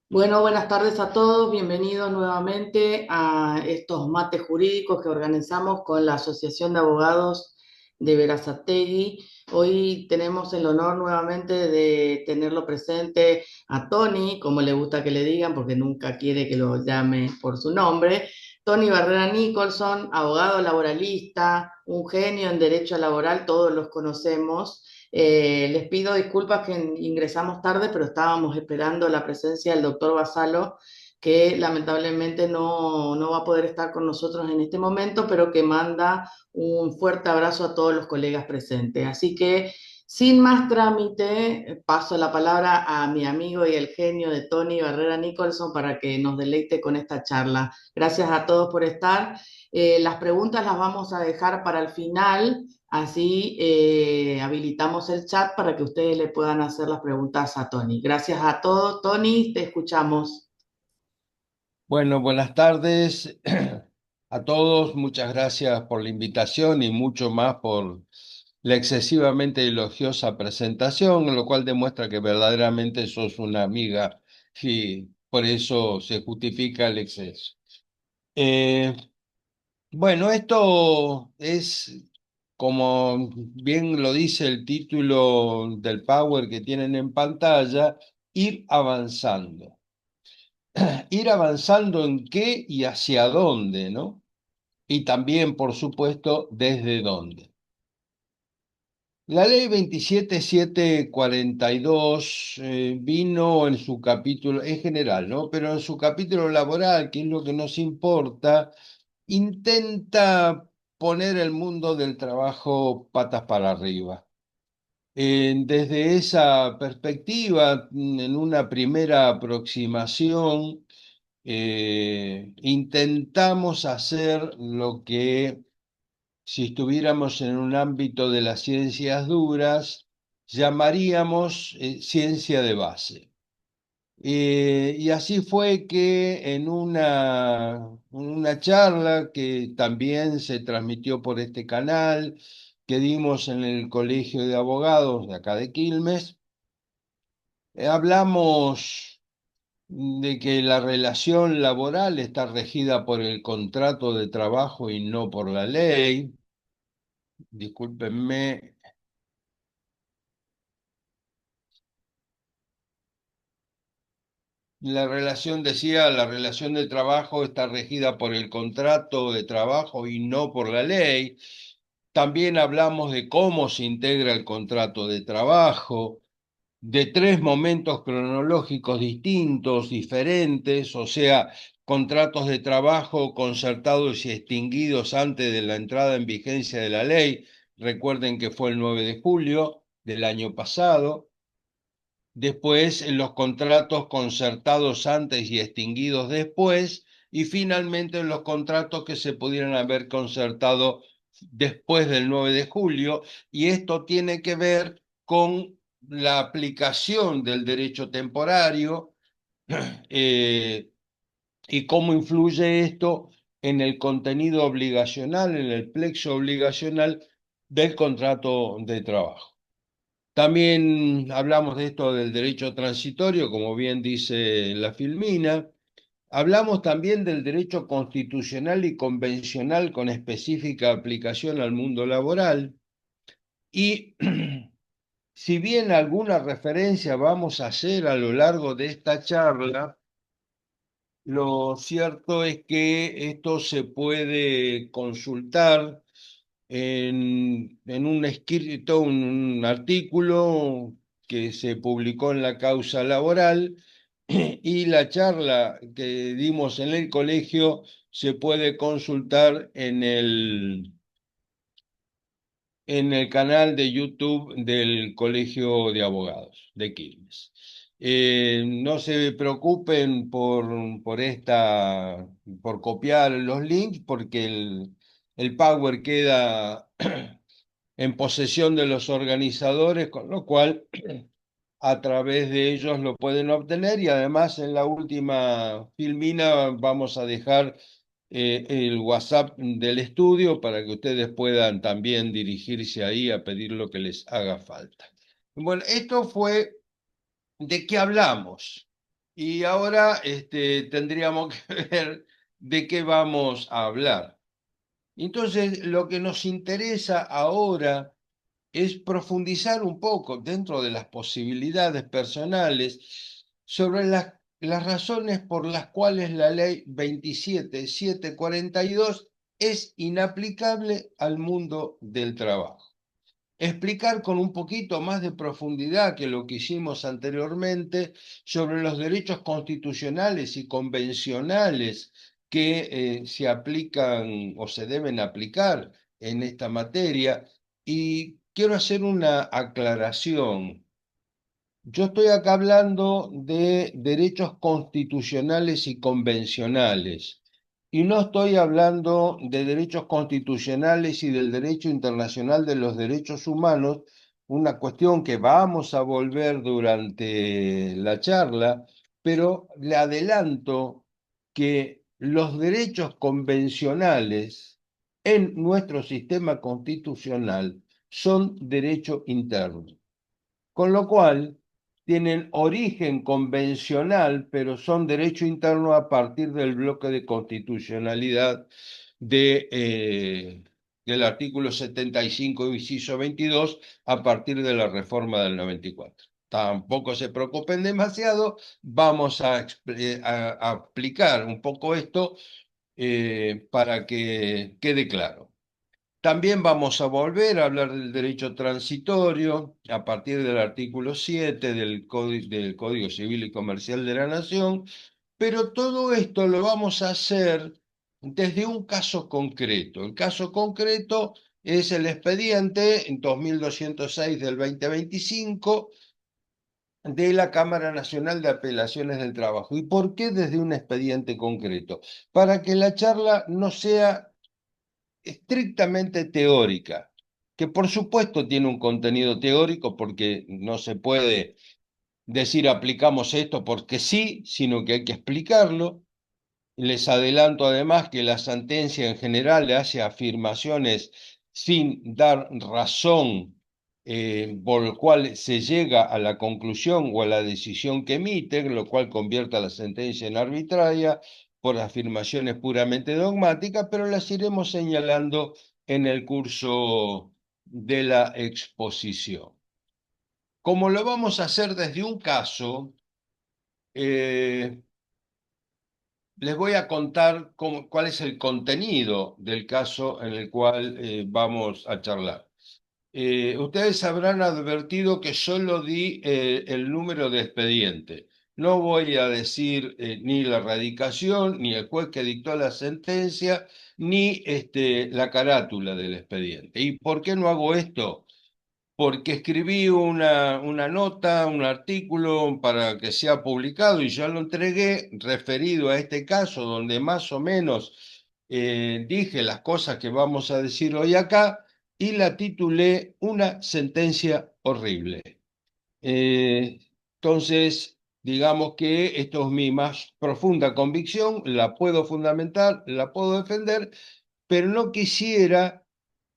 Bueno, buenas tardes a todos. Bienvenidos nuevamente a estos mates jurídicos que organizamos con la Asociación de Abogados de Berazategui. Hoy tenemos el honor nuevamente de tenerlo presente a Tony, como le gusta que le digan, porque nunca quiere que lo llame por su nombre. Tony Barrera Nicholson, abogado laboralista, un genio en derecho laboral, todos los conocemos. Les pido disculpas que ingresamos tarde, pero estábamos esperando la presencia del doctor Basalo, que lamentablemente no va a poder estar con nosotros en este momento, pero que manda un fuerte abrazo a todos los colegas presentes. Así que, sin más trámite, paso la palabra a mi amigo y el genio de Tony Barrera Nicholson para que nos deleite con esta charla. Gracias a todos por estar. Las preguntas las vamos a dejar para el final. Así habilitamos el chat para que ustedes le puedan hacer las preguntas a Tony. Gracias a todos. Tony, te escuchamos. Bueno, buenas tardes a todos. Muchas gracias por la invitación y mucho más por la excesivamente elogiosa presentación, lo cual demuestra que verdaderamente sos una amiga y por eso se justifica el exceso. Eh, bueno, esto es, como bien lo dice el título del Power que tienen en pantalla, ir avanzando. Ir avanzando en qué y hacia dónde, ¿no? Y también, por supuesto, desde dónde. La ley 27742 vino en su capítulo, en general, ¿no? Pero en su capítulo laboral, que es lo que nos importa, intenta poner el mundo del trabajo patas para arriba. Desde esa perspectiva, en una primera aproximación, intentamos hacer lo que, si estuviéramos en un ámbito de las ciencias duras, llamaríamos ciencia de base. Y así fue que en una charla que también se transmitió por este canal, que dimos en el Colegio de Abogados de acá de Quilmes, hablamos de que la relación laboral está regida por el contrato de trabajo y no por la ley. Discúlpenme. La relación, decía, la relación de trabajo está regida por el contrato de trabajo y no por la ley. También hablamos de cómo se integra el contrato de trabajo, de tres momentos cronológicos distintos, diferentes, o sea, contratos de trabajo concertados y extinguidos antes de la entrada en vigencia de la ley. Recuerden que fue el 9 de julio del año pasado. Después, los contratos concertados antes y extinguidos después. Y finalmente, los contratos que se pudieran haber concertado después del 9 de julio. Y esto tiene que ver con la aplicación del derecho temporario eh, y cómo influye esto en el contenido obligacional, en el plexo obligacional del contrato de trabajo. También hablamos de esto del derecho transitorio, como bien dice la Filmina. Hablamos también del derecho constitucional y convencional con específica aplicación al mundo laboral. Y si bien alguna referencia vamos a hacer a lo largo de esta charla, lo cierto es que esto se puede consultar en un escrito, un artículo que se publicó en la Causa Laboral y la charla que dimos en el colegio se puede consultar en el canal de YouTube del Colegio de Abogados de Quilmes. No se preocupen por copiar los links, porque el Power queda en posesión de los organizadores, con lo cual a través de ellos lo pueden obtener, y además en la última filmina vamos a dejar el WhatsApp del estudio para que ustedes puedan también dirigirse ahí a pedir lo que les haga falta. Bueno, esto fue de qué hablamos. Y ahora tendríamos que ver de qué vamos a hablar. Entonces, lo que nos interesa ahora es profundizar un poco dentro de las posibilidades personales sobre las razones por las cuales la ley 27742 es inaplicable al mundo del trabajo. Explicar con un poquito más de profundidad que lo que hicimos anteriormente sobre los derechos constitucionales y convencionales que se aplican o se deben aplicar en esta materia. Y quiero hacer una aclaración. Yo estoy acá hablando de derechos constitucionales y convencionales, y no estoy hablando de derechos constitucionales y del derecho internacional de los derechos humanos, una cuestión que vamos a volver durante la charla, pero le adelanto que los derechos convencionales en nuestro sistema constitucional son derecho interno, con lo cual tienen origen convencional, pero son derecho interno a partir del bloque de constitucionalidad del artículo 75, inciso 22, a partir de la reforma del 94. Tampoco se preocupen demasiado, vamos a aplicar un poco esto para que quede claro. También vamos a volver a hablar del derecho transitorio a partir del artículo 7 del Código Civil y Comercial de la Nación, pero todo esto lo vamos a hacer desde un caso concreto. El caso concreto es el expediente 2206 del 2025 de la Cámara Nacional de Apelaciones del Trabajo. ¿Y por qué desde un expediente concreto? Para que la charla no sea estrictamente teórica, que por supuesto tiene un contenido teórico porque no se puede decir aplicamos esto porque sí, sino que hay que explicarlo. Les adelanto además que la sentencia en general le hace afirmaciones sin dar razón por el cual se llega a la conclusión o a la decisión que emite, lo cual convierte a la sentencia en arbitraria por afirmaciones puramente dogmáticas, pero las iremos señalando en el curso de la exposición. Como lo vamos a hacer desde un caso, eh, les voy a contar cuál es el contenido del caso en el cual vamos a charlar. Ustedes habrán advertido que solo di el número de expediente. No voy a decir ni la radicación, ni el juez que dictó la sentencia, ni la carátula del expediente. ¿Y por qué no hago esto? Porque escribí una nota, un artículo para que sea publicado y ya lo entregué referido a este caso donde más o menos dije las cosas que vamos a decir hoy acá y la titulé Una sentencia horrible. Eh, entonces, digamos que esto es mi más profunda convicción, la puedo fundamentar, la puedo defender, pero no quisiera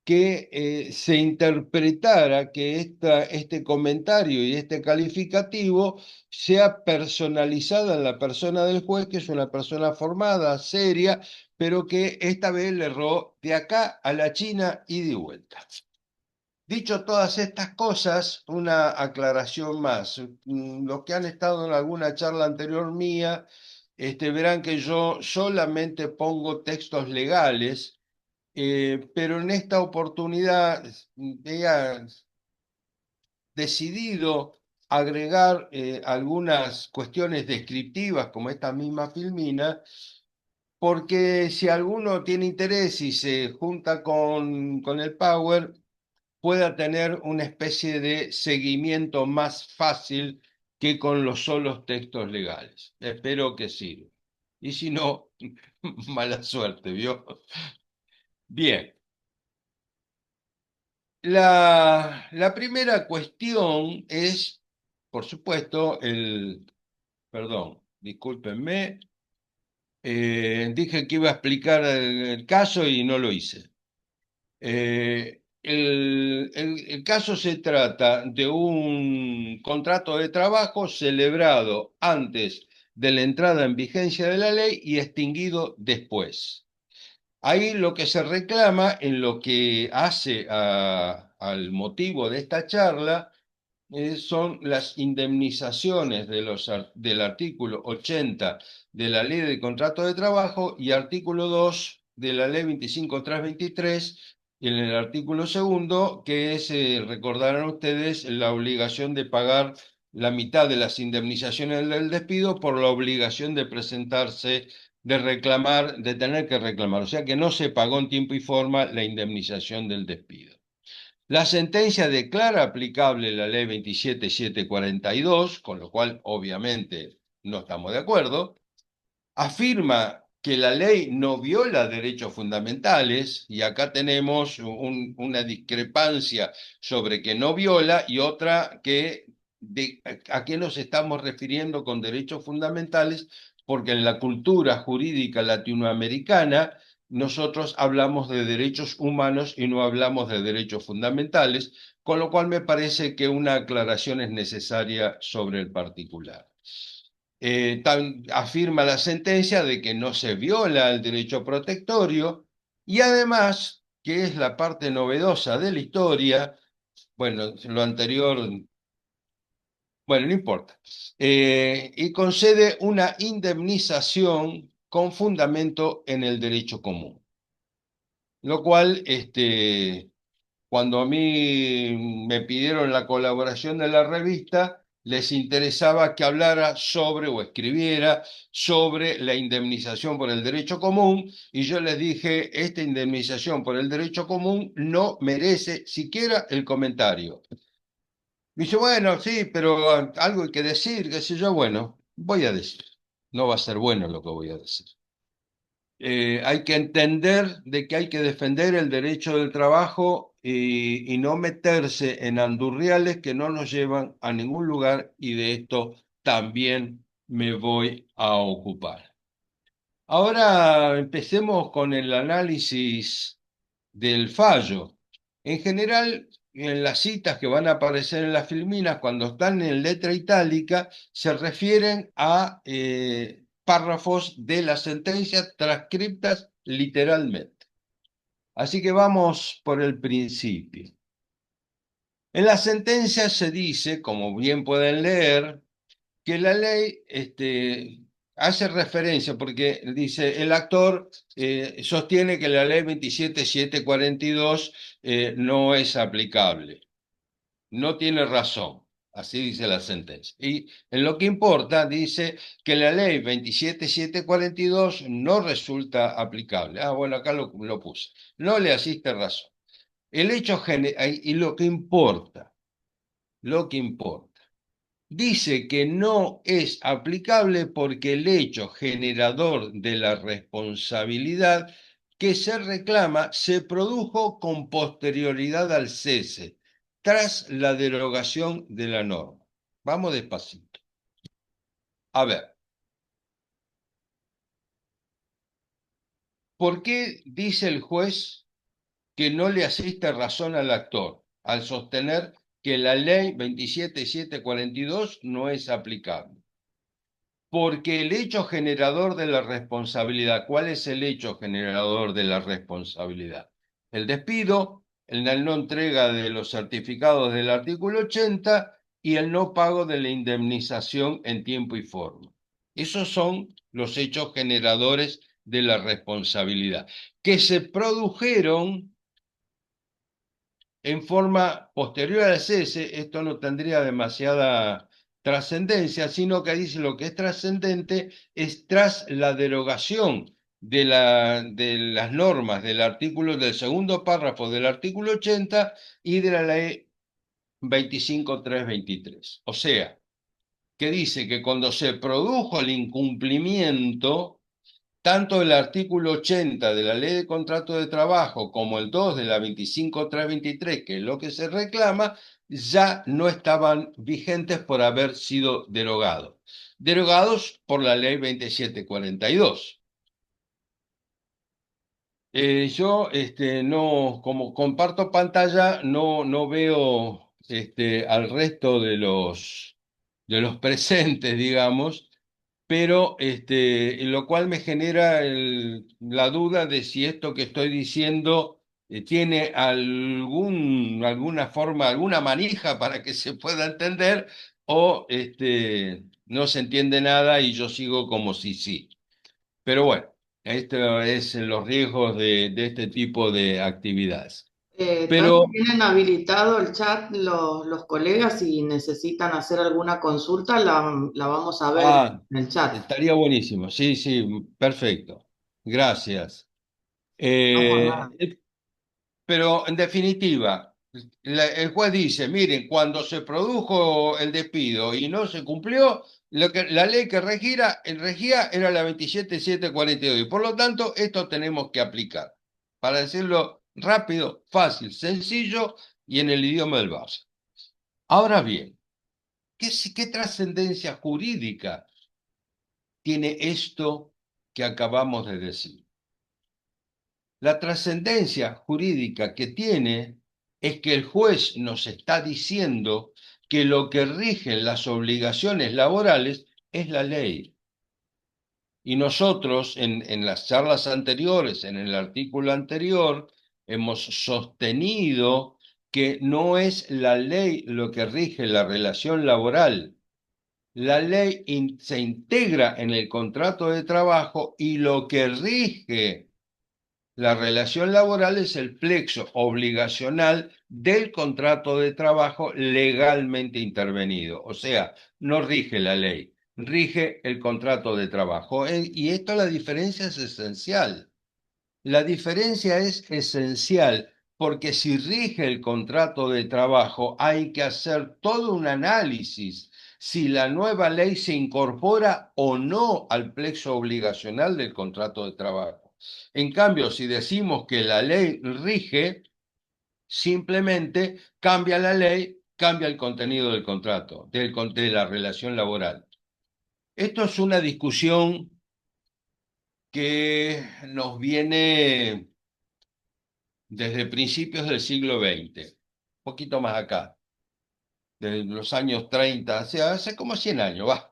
que se interpretara que este comentario y este calificativo sea personalizada en la persona del juez, que es una persona formada, seria, pero que esta vez le erró de acá a la China y de vuelta. Dicho todas estas cosas, una aclaración más. Los que han estado en alguna charla anterior mía, verán que yo solamente pongo textos legales, pero en esta oportunidad he decidido agregar algunas cuestiones descriptivas como esta misma filmina, porque si alguno tiene interés y se junta con el Power, pueda tener una especie de seguimiento más fácil que con los solos textos legales. Espero que sirva. Y si no, mala suerte, ¿vio? Bien. La primera cuestión es, por supuesto, perdón, discúlpenme, dije que iba a explicar el caso y no lo hice. El caso se trata de un contrato de trabajo celebrado antes de la entrada en vigencia de la ley y extinguido después. Ahí lo que se reclama en lo que hace al motivo de esta charla son las indemnizaciones del artículo 80 de la Ley de Contrato de Trabajo y artículo 2 de la Ley 25.323, en el artículo segundo, que es, recordarán ustedes, la obligación de pagar la mitad de las indemnizaciones del despido por la obligación de presentarse, de reclamar, de tener que reclamar. O sea que no se pagó en tiempo y forma la indemnización del despido. La sentencia declara aplicable la ley 27.742, con lo cual obviamente no estamos de acuerdo. Afirma que la ley no viola derechos fundamentales, y acá tenemos una discrepancia sobre que no viola y otra que a qué nos estamos refiriendo con derechos fundamentales, porque en la cultura jurídica latinoamericana nosotros hablamos de derechos humanos y no hablamos de derechos fundamentales, con lo cual me parece que una aclaración es necesaria sobre el particular. Afirma la sentencia de que no se viola el derecho protectorio y además, que es la parte novedosa de la historia, bueno, lo anterior, bueno, no importa, y concede una indemnización con fundamento en el derecho común, lo cual, cuando a mí me pidieron la colaboración de la revista, les interesaba que hablara sobre o escribiera sobre la indemnización por el derecho común, y yo les dije, esta indemnización por el derecho común no merece siquiera el comentario. Me dice, bueno, sí, pero algo hay que decir, qué sé yo, bueno, voy a decir. No va a ser bueno lo que voy a decir. Hay que entender de que hay que defender el derecho del trabajo y no meterse en andurriales que no nos llevan a ningún lugar, y de esto también me voy a ocupar. Ahora empecemos con el análisis del fallo. En general, en las citas que van a aparecer en las filminas, cuando están en letra itálica, se refieren a párrafos de la sentencia transcriptas literalmente. Así que vamos por el principio. En la sentencia se dice, como bien pueden leer, que la ley hace referencia, porque dice, el actor sostiene que la ley 27.742 no es aplicable. No tiene razón, así dice la sentencia. Y en lo que importa, dice que la ley 27.742 no resulta aplicable. Ah, bueno, acá lo puse. No le asiste razón. El hecho y lo que importa. Dice que no es aplicable porque el hecho generador de la responsabilidad que se reclama se produjo con posterioridad al cese, tras la derogación de la norma. Vamos despacito. A ver, ¿por qué dice el juez que no le asiste razón al actor al sostener que la ley 27.742 no es aplicable? Porque el hecho generador de la responsabilidad, ¿cuál es el hecho generador de la responsabilidad? El despido, la no entrega de los certificados del artículo 80 y el no pago de la indemnización en tiempo y forma. Esos son los hechos generadores de la responsabilidad, que se produjeron en forma posterior al cese. Esto no tendría demasiada trascendencia, sino que dice lo que es trascendente es tras la derogación de las normas del artículo, del segundo párrafo del artículo 80 y de la ley 25.323. O sea, que dice que cuando se produjo el incumplimiento, tanto el artículo 80 de la Ley de Contrato de Trabajo como el 2 de la 25.323, que es lo que se reclama, ya no estaban vigentes por haber sido derogados. Derogados por la Ley 27.42. Yo, no, como comparto pantalla, no veo al resto de los presentes, digamos. pero lo cual me genera la duda de si esto que estoy diciendo tiene alguna forma, alguna manija para que se pueda entender o no se entiende nada y yo sigo como si sí. Pero bueno, esto es los riesgos de este tipo de actividades. Tony, Pero, tienen habilitado el chat los colegas si necesitan hacer alguna consulta, la vamos a ver ah, en el chat. estaría buenísimo. Sí, sí, perfecto. Gracias. No por nada. Pero en definitiva, el juez dice, miren, cuando se produjo el despido y no se cumplió, la ley que regía era la 27.742. Y por lo tanto, esto tenemos que aplicar. Para decirlo rápido, fácil, sencillo y en el idioma del Barça. Ahora bien, ¿qué trascendencia jurídica tiene esto que acabamos de decir? La trascendencia jurídica que tiene es que el juez nos está diciendo que lo que rige las obligaciones laborales es la ley. Y nosotros en las charlas anteriores, en el artículo anterior, hemos sostenido que no es la ley lo que rige la relación laboral. La ley se integra en el contrato de trabajo y lo que rige la relación laboral es el plexo obligacional del contrato de trabajo legalmente intervenido. O sea, no rige la ley, rige el contrato de trabajo. Y esto la diferencia es esencial. La diferencia es esencial porque si rige el contrato de trabajo hay que hacer todo un análisis si la nueva ley se incorpora o no al plexo obligacional del contrato de trabajo. En cambio, si decimos que la ley rige, simplemente cambia la ley, cambia el contenido del contrato, de la relación laboral. Esto es una discusión que nos viene desde principios del siglo XX, un poquito más acá, desde los años 30, o sea, hace como 100 años, va.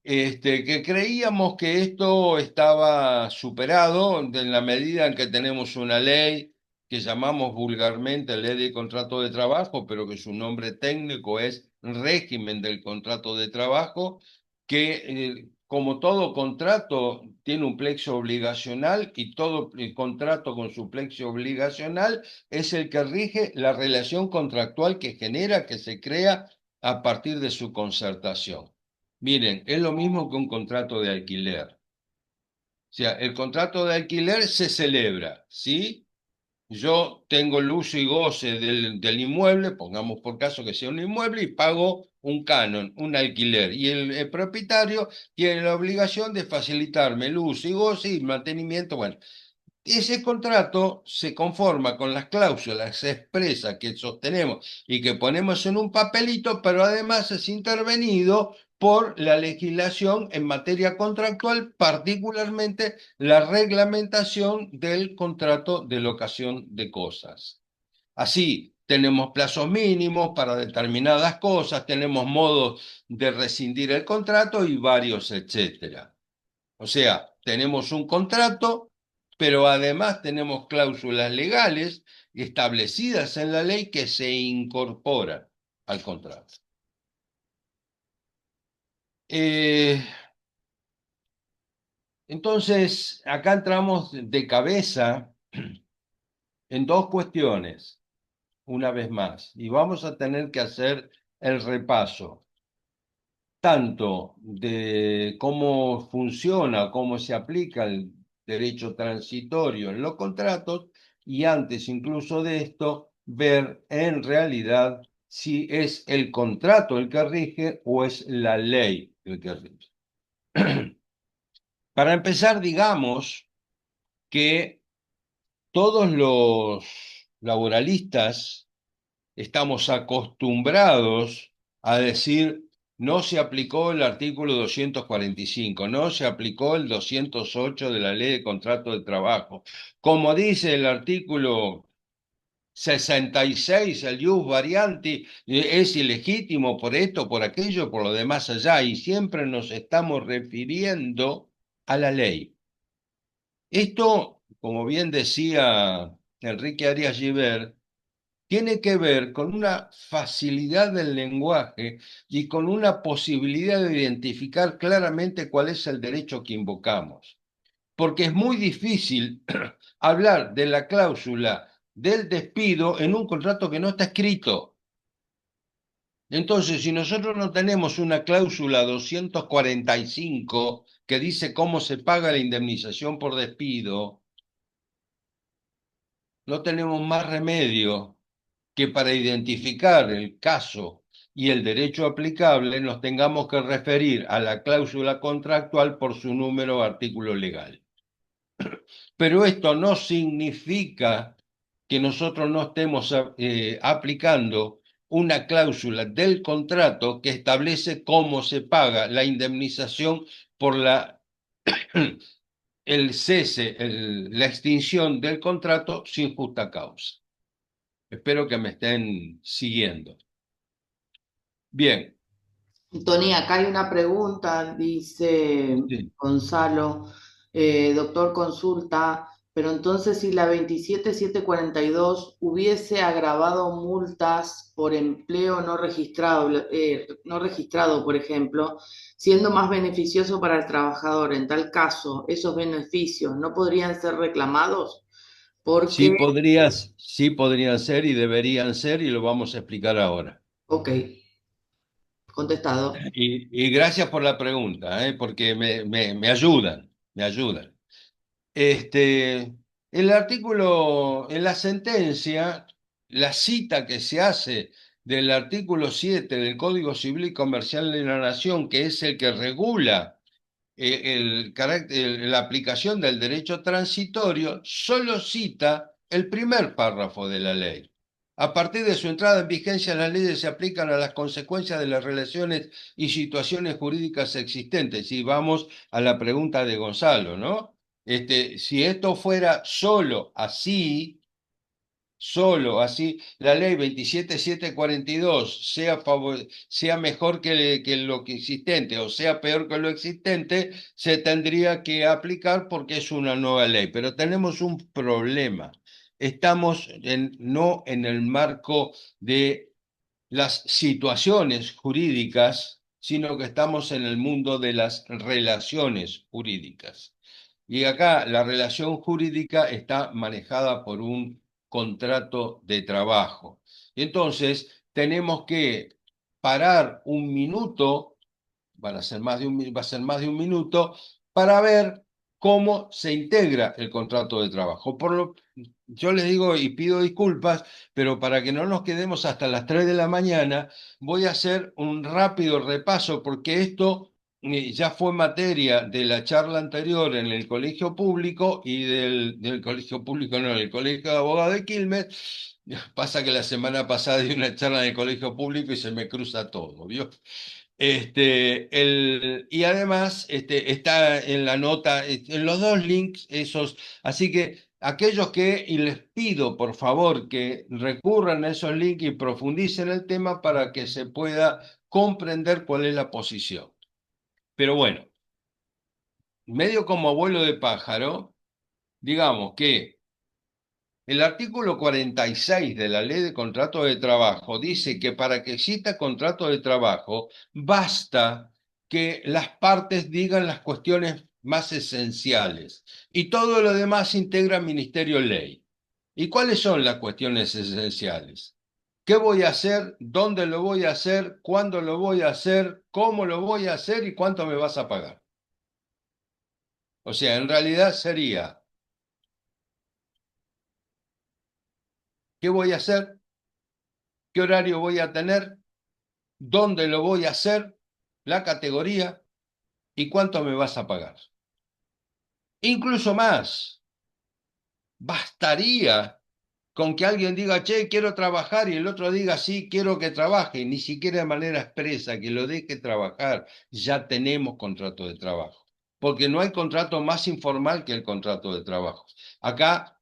Que creíamos que esto estaba superado en la medida en que tenemos una ley que llamamos vulgarmente ley de contrato de trabajo, pero que su nombre técnico es régimen del contrato de trabajo, que como todo contrato tiene un plexo obligacional y todo el contrato con su plexo obligacional es el que rige la relación contractual que genera, que se crea a partir de su concertación. Miren, es lo mismo que un contrato de alquiler. O sea, el contrato de alquiler se celebra, ¿sí? Yo tengo el uso y goce del inmueble, pongamos por caso que sea un inmueble, y pago un canon, un alquiler. Y el propietario tiene la obligación de facilitarme el uso y goce y mantenimiento. Bueno, ese contrato se conforma con las cláusulas expresas que sostenemos y que ponemos en un papelito, pero además es intervenido por la legislación en materia contractual, particularmente la reglamentación del contrato de locación de cosas. Así, tenemos plazos mínimos para determinadas cosas, tenemos modos de rescindir el contrato y varios, etcétera. O sea, tenemos un contrato, pero además tenemos cláusulas legales establecidas en la ley que se incorporan al contrato. Eh, entonces, acá entramos de cabeza en dos cuestiones, una vez más, y vamos a tener que hacer el repaso tanto de cómo funciona, cómo se aplica el derecho transitorio en los contratos y antes incluso de esto, ver en realidad si es el contrato el que rige o es la ley el que rige. Para empezar, digamos que todos los laboralistas estamos acostumbrados a decir, no se aplicó el artículo 245, no se aplicó el 208 de la Ley de Contrato de Trabajo. Como dice el artículo 66, el ius varianti, es ilegítimo por esto, por aquello, por lo demás allá, y siempre nos estamos refiriendo a la ley. Esto, como bien decía Enrique Arias Giver, tiene que ver con una facilidad del lenguaje y con una posibilidad de identificar claramente cuál es el derecho que invocamos. Porque es muy difícil hablar de la cláusula del despido en un contrato que no está escrito. Entonces, si nosotros no tenemos una cláusula 245 que dice cómo se paga la indemnización por despido, no tenemos más remedio que para identificar el caso y el derecho aplicable nos tengamos que referir a la cláusula contractual por su número o artículo legal. Pero esto no significa que nosotros no estemos aplicando una cláusula del contrato que establece cómo se paga la indemnización por el cese, la extinción del contrato sin justa causa. Espero que me estén siguiendo. Bien. Tony, acá hay una pregunta, dice Sí. Gonzalo, doctor consulta, pero entonces si la 27742 hubiese agravado multas por empleo no registrado, por ejemplo, siendo más beneficioso para el trabajador, en tal caso, esos beneficios no podrían ser reclamados porque, Sí podrían ser y deberían ser y lo vamos a explicar ahora. ok, contestado. Y gracias por la pregunta, porque me ayudan, me ayudan. Este, el artículo, en la sentencia, la cita que se hace del artículo 7 del Código Civil y Comercial de la Nación, que es el que regula la aplicación del derecho transitorio, solo cita el primer párrafo de la ley. A partir de su entrada en vigencia, las leyes se aplican a las consecuencias de las relaciones y situaciones jurídicas existentes. Y vamos a la pregunta de Gonzalo, ¿no? Si esto fuera solo así, la ley 27742 sea mejor que lo que existente o sea peor que lo existente, se tendría que aplicar porque es una nueva ley. Pero tenemos un problema. Estamos no en el marco de las situaciones jurídicas, sino que estamos en el mundo de las relaciones jurídicas. Y acá la relación jurídica está manejada por un contrato de trabajo. Y entonces tenemos que parar un minuto, va a ser más de un minuto, para ver cómo se integra el contrato de trabajo. Yo les digo y pido disculpas, pero para que no nos quedemos hasta las 3 de la mañana, voy a hacer un rápido repaso porque esto ya fue materia de la charla anterior en el colegio público y del colegio público, no, el colegio de abogados de Quilmes. Pasa que la semana pasada di una charla en el colegio público y se me cruza todo, ¿vio? Y además está en la nota, en los dos links esos, así que aquellos y les pido por favor que recurran a esos links y profundicen el tema para que se pueda comprender cuál es la posición. Pero bueno, medio como abuelo de pájaro, digamos que el artículo 46 de la Ley de Contrato de Trabajo dice que para que exista contrato de trabajo basta que las partes digan las cuestiones más esenciales y todo lo demás integra Ministerio Ley. ¿Y cuáles son las cuestiones esenciales? ¿Qué voy a hacer? ¿Dónde lo voy a hacer? ¿Cuándo lo voy a hacer? ¿Cómo lo voy a hacer? ¿Y cuánto me vas a pagar? O sea, en realidad sería, ¿qué voy a hacer? ¿Qué horario voy a tener? ¿Dónde lo voy a hacer? La categoría y cuánto me vas a pagar. Incluso más, bastaría con que alguien diga, che, quiero trabajar y el otro diga, sí, quiero que trabaje, ni siquiera de manera expresa, que lo deje trabajar. Ya tenemos contrato de trabajo, porque no hay contrato más informal que el contrato de trabajo. Acá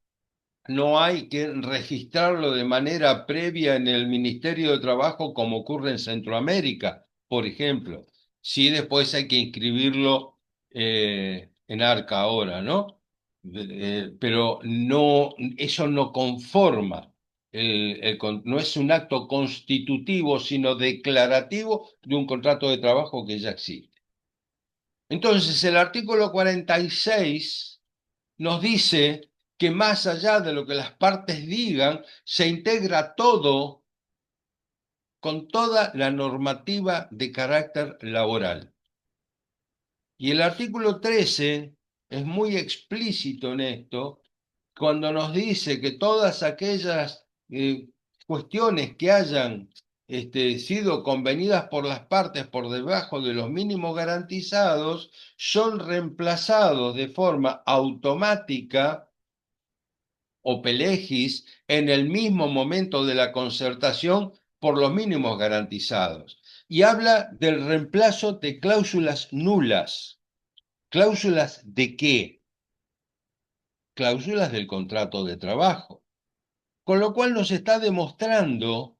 no hay que registrarlo de manera previa en el Ministerio de Trabajo como ocurre en Centroamérica, por ejemplo. Sí, después hay que inscribirlo en Arca ahora, ¿no? Pero no, eso no conforma, no es un acto constitutivo, sino declarativo de un contrato de trabajo que ya existe. Entonces, el artículo 46 nos dice que más allá de lo que las partes digan, se integra todo con toda la normativa de carácter laboral. Y el artículo 13 es muy explícito en esto, cuando nos dice que todas aquellas cuestiones que hayan sido convenidas por las partes por debajo de los mínimos garantizados son reemplazados de forma automática o pelegis en el mismo momento de la concertación por los mínimos garantizados. Y habla del reemplazo de cláusulas nulas. ¿Cláusulas de qué? Cláusulas del contrato de trabajo. Con lo cual nos está demostrando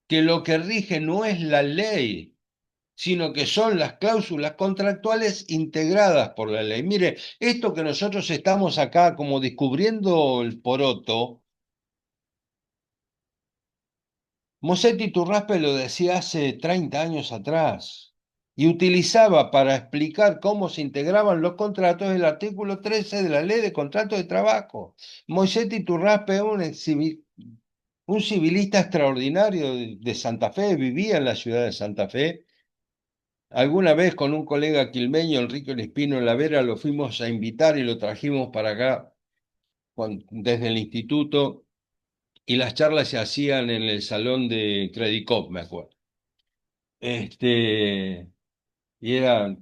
que lo que rige no es la ley, sino que son las cláusulas contractuales integradas por la ley. Mire, esto que nosotros estamos acá como descubriendo el poroto, Mosetti Turraspe lo decía hace 30 años atrás y utilizaba para explicar cómo se integraban los contratos el artículo 13 de la Ley de Contratos de Trabajo. Mosetti Turraspe es un civilista extraordinario de Santa Fe, vivía en la ciudad de Santa Fe. Alguna vez con un colega quilmeño, Enrique Lespino Lavera, lo fuimos a invitar y lo trajimos para acá desde el instituto y las charlas se hacían en el salón de Credicop, me acuerdo. Y era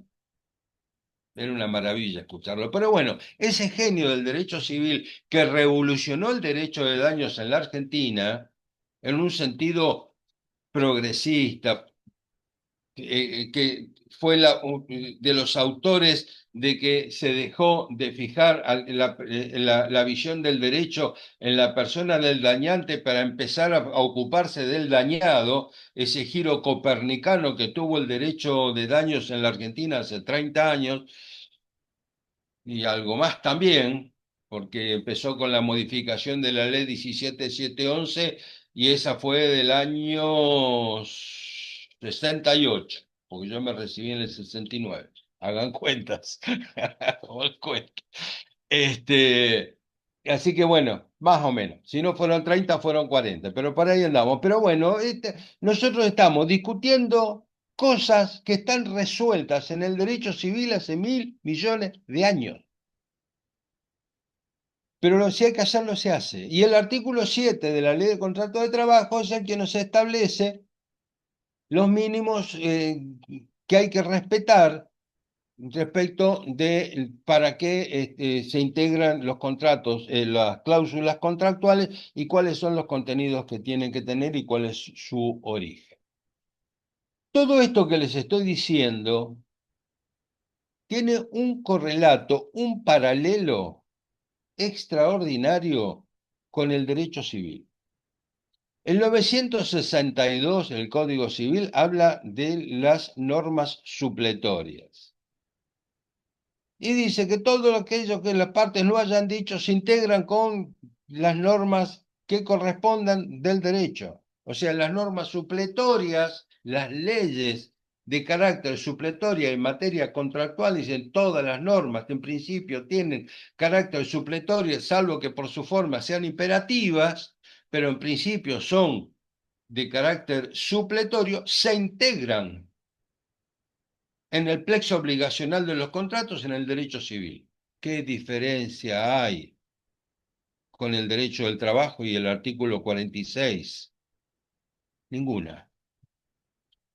una maravilla escucharlo. Pero bueno, ese genio del derecho civil que revolucionó el derecho de daños en la Argentina, en un sentido progresista, que fue de los autores de que se dejó de fijar la visión del derecho en la persona del dañante para empezar a ocuparse del dañado, ese giro copernicano que tuvo el derecho de daños en la Argentina hace 30 años y algo más también, porque empezó con la modificación de la ley 17711 y esa fue del año 68, porque yo me recibí en el 69. Hagan cuentas. Hagan cuentas. Este, así que bueno, más o menos. Si no fueron 30, fueron 40, pero por ahí andamos. Pero bueno, nosotros estamos discutiendo cosas que están resueltas en el derecho civil hace 1.000 millones de años. Pero si hay que hacerlo, se hace. Y el artículo 7 de la Ley de Contrato de Trabajo es el que nos establece los mínimos que hay que respetar respecto de para qué se integran los contratos, las cláusulas contractuales y cuáles son los contenidos que tienen que tener y cuál es su origen. Todo esto que les estoy diciendo tiene un correlato, un paralelo extraordinario con el derecho civil. El 962, el Código Civil, habla de las normas supletorias. Y dice que todo aquello que las partes no hayan dicho se integran con las normas que correspondan del derecho. O sea, las normas supletorias, las leyes de carácter supletoria en materia contractual, dicen todas las normas que en principio tienen carácter supletorio, salvo que por su forma sean imperativas, pero en principio son de carácter supletorio, se integran en el plexo obligacional de los contratos en el derecho civil. ¿Qué diferencia hay con el derecho del trabajo y el artículo 46? Ninguna,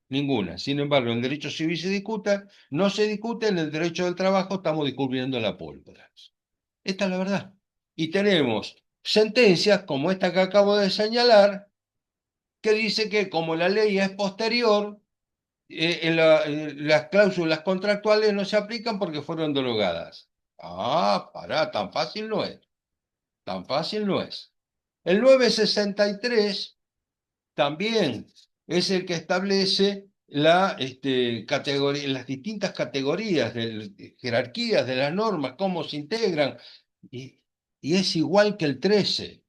ninguna. Sin embargo, en el derecho civil se discuta, no se discute, en el derecho del trabajo estamos descubriendo la pólvora. Esta es la verdad. Y tenemos sentencias como esta que acabo de señalar, que dice que como la ley es posterior, las cláusulas contractuales no se aplican porque fueron derogadas. Ah, pará, tan fácil no es. Tan fácil no es. El 963 también es el que establece las distintas categorías, jerarquías de las normas, cómo se integran, y, y es igual que el 13.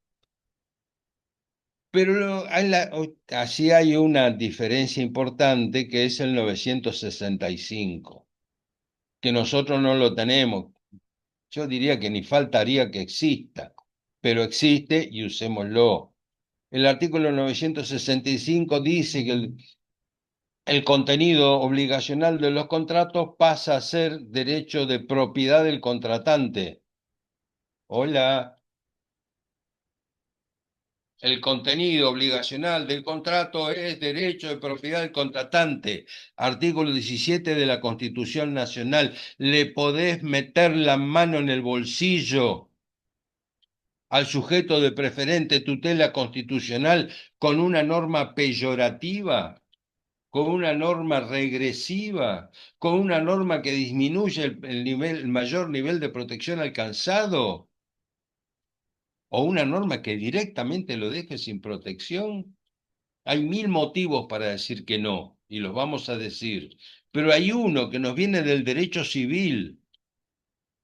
Pero así hay una diferencia importante que es el 965, que nosotros no lo tenemos. Yo diría que ni faltaría que exista, pero existe y usémoslo. El artículo 965 dice que el contenido obligacional de los contratos pasa a ser derecho de propiedad del contratante. Hola. El contenido obligacional del contrato es derecho de propiedad del contratante. Artículo 17 de la Constitución Nacional. Le podés meter la mano en el bolsillo al sujeto de preferente tutela constitucional con una norma peyorativa, con una norma regresiva, con una norma que disminuye el mayor nivel de protección alcanzado, o una norma que directamente lo deje sin protección. Hay mil motivos para decir que no, y los vamos a decir, pero hay uno que nos viene del derecho civil,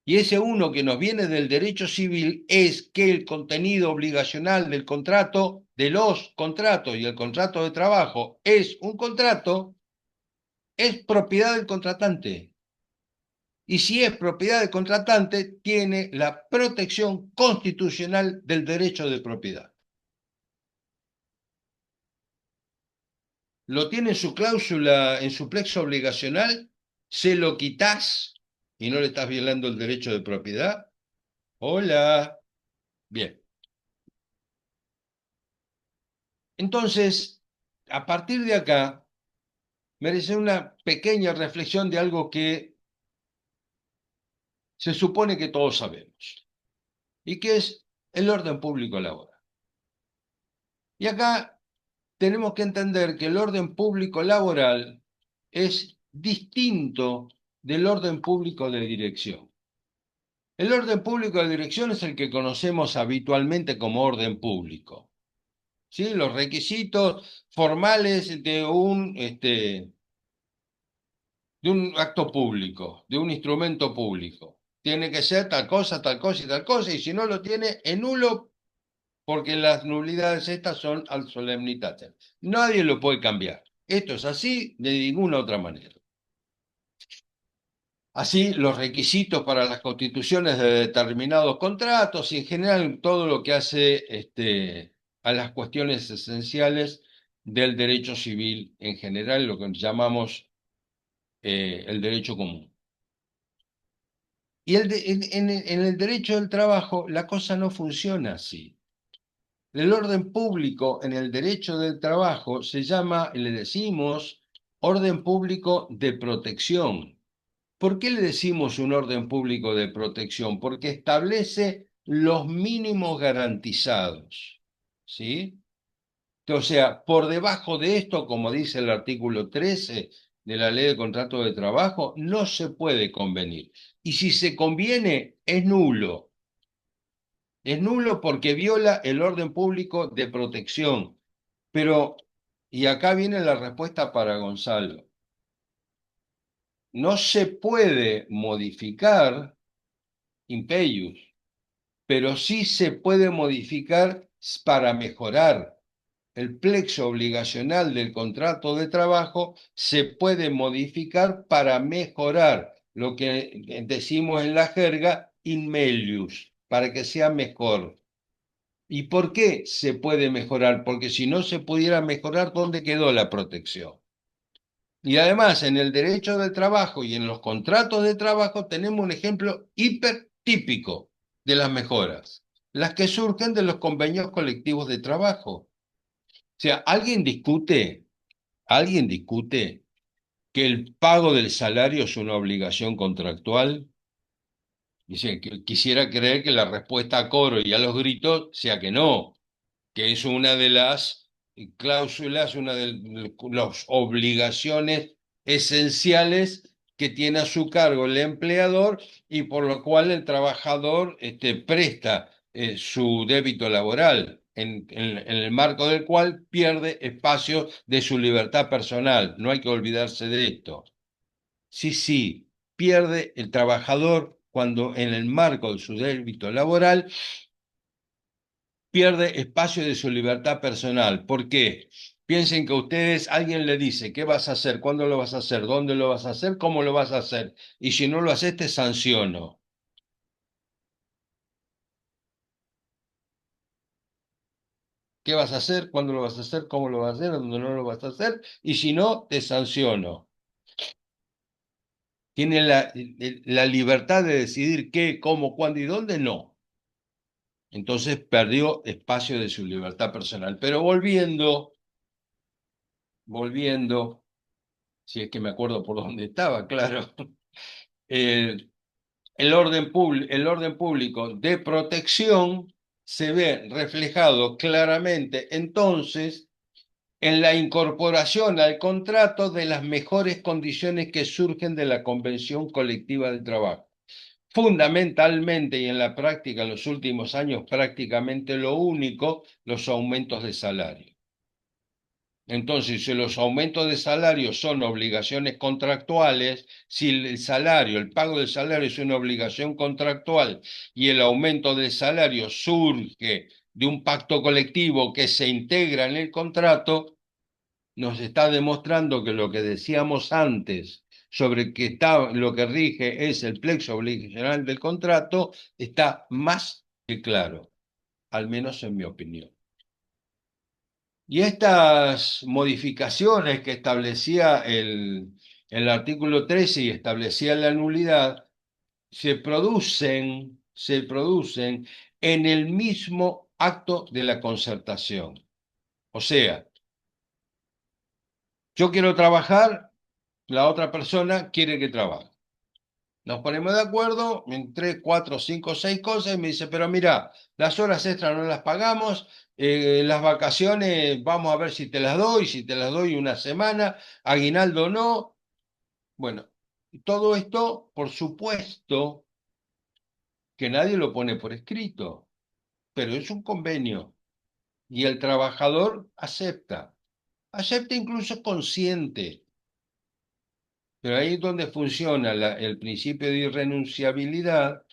y ese uno que nos viene del derecho civil es que el contenido obligacional del contrato, de los contratos y el contrato de trabajo es un contrato, es propiedad del contratante. Y si es propiedad del contratante, tiene la protección constitucional del derecho de propiedad. Lo tiene en su cláusula, en su plexo obligacional, se lo quitas y no le estás violando el derecho de propiedad. Hola. Bien. Entonces, a partir de acá, merece una pequeña reflexión de algo que se supone que todos sabemos, y que es el orden público laboral. Y acá tenemos que entender que el orden público laboral es distinto del orden público de dirección. El orden público de dirección es el que conocemos habitualmente como orden público. ¿Sí? Los requisitos formales de un acto público, de un instrumento público. Tiene que ser tal cosa y tal cosa, y si no lo tiene, es nulo, porque las nulidades estas son al solemnitatem. Nadie lo puede cambiar. Esto es así de ninguna otra manera. Así, los requisitos para las constituciones de determinados contratos y en general todo lo que hace a las cuestiones esenciales del derecho civil en general, lo que llamamos el derecho común. Y en el derecho del trabajo la cosa no funciona así. El orden público en el derecho del trabajo se llama, le decimos, orden público de protección. ¿Por qué le decimos un orden público de protección? Porque establece los mínimos garantizados, ¿sí? O sea, por debajo de esto, como dice el artículo 13 de la Ley de Contrato de Trabajo, no se puede convenir. Y si se conviene, es nulo. Es nulo porque viola el orden público de protección. Pero, y acá viene la respuesta para Gonzalo, no se puede modificar impeyus, pero sí se puede modificar para mejorar. El plexo obligacional del contrato de trabajo se puede modificar para mejorar lo que decimos en la jerga in melius, para que sea mejor. ¿Y por qué se puede mejorar? Porque si no se pudiera mejorar, ¿dónde quedó la protección? Y además, en el derecho del trabajo y en los contratos de trabajo tenemos un ejemplo hiper típico de las mejoras, las que surgen de los convenios colectivos de trabajo. O sea, alguien discute que el pago del salario es una obligación contractual. Dice, que quisiera creer que la respuesta a coro y a los gritos sea que no, que es una de las cláusulas, una de las obligaciones esenciales que tiene a su cargo el empleador y por lo cual el trabajador presta su débito laboral, en el marco del cual pierde espacio de su libertad personal. No hay que olvidarse de esto. Sí, sí, pierde el trabajador cuando en el marco de su débito laboral pierde espacio de su libertad personal. ¿Por qué? Piensen que ustedes, alguien le dice, ¿qué vas a hacer? ¿Cuándo lo vas a hacer? ¿Dónde lo vas a hacer? ¿Cómo lo vas a hacer? Y si no lo haces, te sanciono. ¿Qué vas a hacer? ¿Cuándo lo vas a hacer? ¿Cómo lo vas a hacer? ¿Dónde no lo vas a hacer? Y si no, te sanciono. Tiene la libertad de decidir qué, cómo, cuándo y dónde, no. Entonces perdió espacio de su libertad personal. Pero volviendo, si es que me acuerdo por dónde estaba, claro, eh, el orden público de protección se ve reflejado claramente entonces en la incorporación al contrato de las mejores condiciones que surgen de la Convención Colectiva de Trabajo. Fundamentalmente y en la práctica, en los últimos años, prácticamente lo único, los aumentos de salario. Entonces, si los aumentos de salario son obligaciones contractuales, si el salario, el pago del salario es una obligación contractual y el aumento del salario surge de un pacto colectivo que se integra en el contrato, nos está demostrando que lo que decíamos antes sobre que lo que rige es el plexo obligacional del contrato está más que claro, al menos en mi opinión. Y estas modificaciones que establecía el artículo 13 y establecía la nulidad, se producen en el mismo acto de la concertación. O sea, yo quiero trabajar, la otra persona quiere que trabaje. Nos ponemos de acuerdo en 3, 4, 5, 6 cosas y me dice, pero mira, las horas extras no las pagamos, las vacaciones vamos a ver si te las doy, si te las doy una semana, aguinaldo no. Bueno, todo esto, por supuesto, que nadie lo pone por escrito, pero es un convenio y el trabajador acepta incluso consciente. Pero ahí es donde funciona el principio de irrenunciabilidad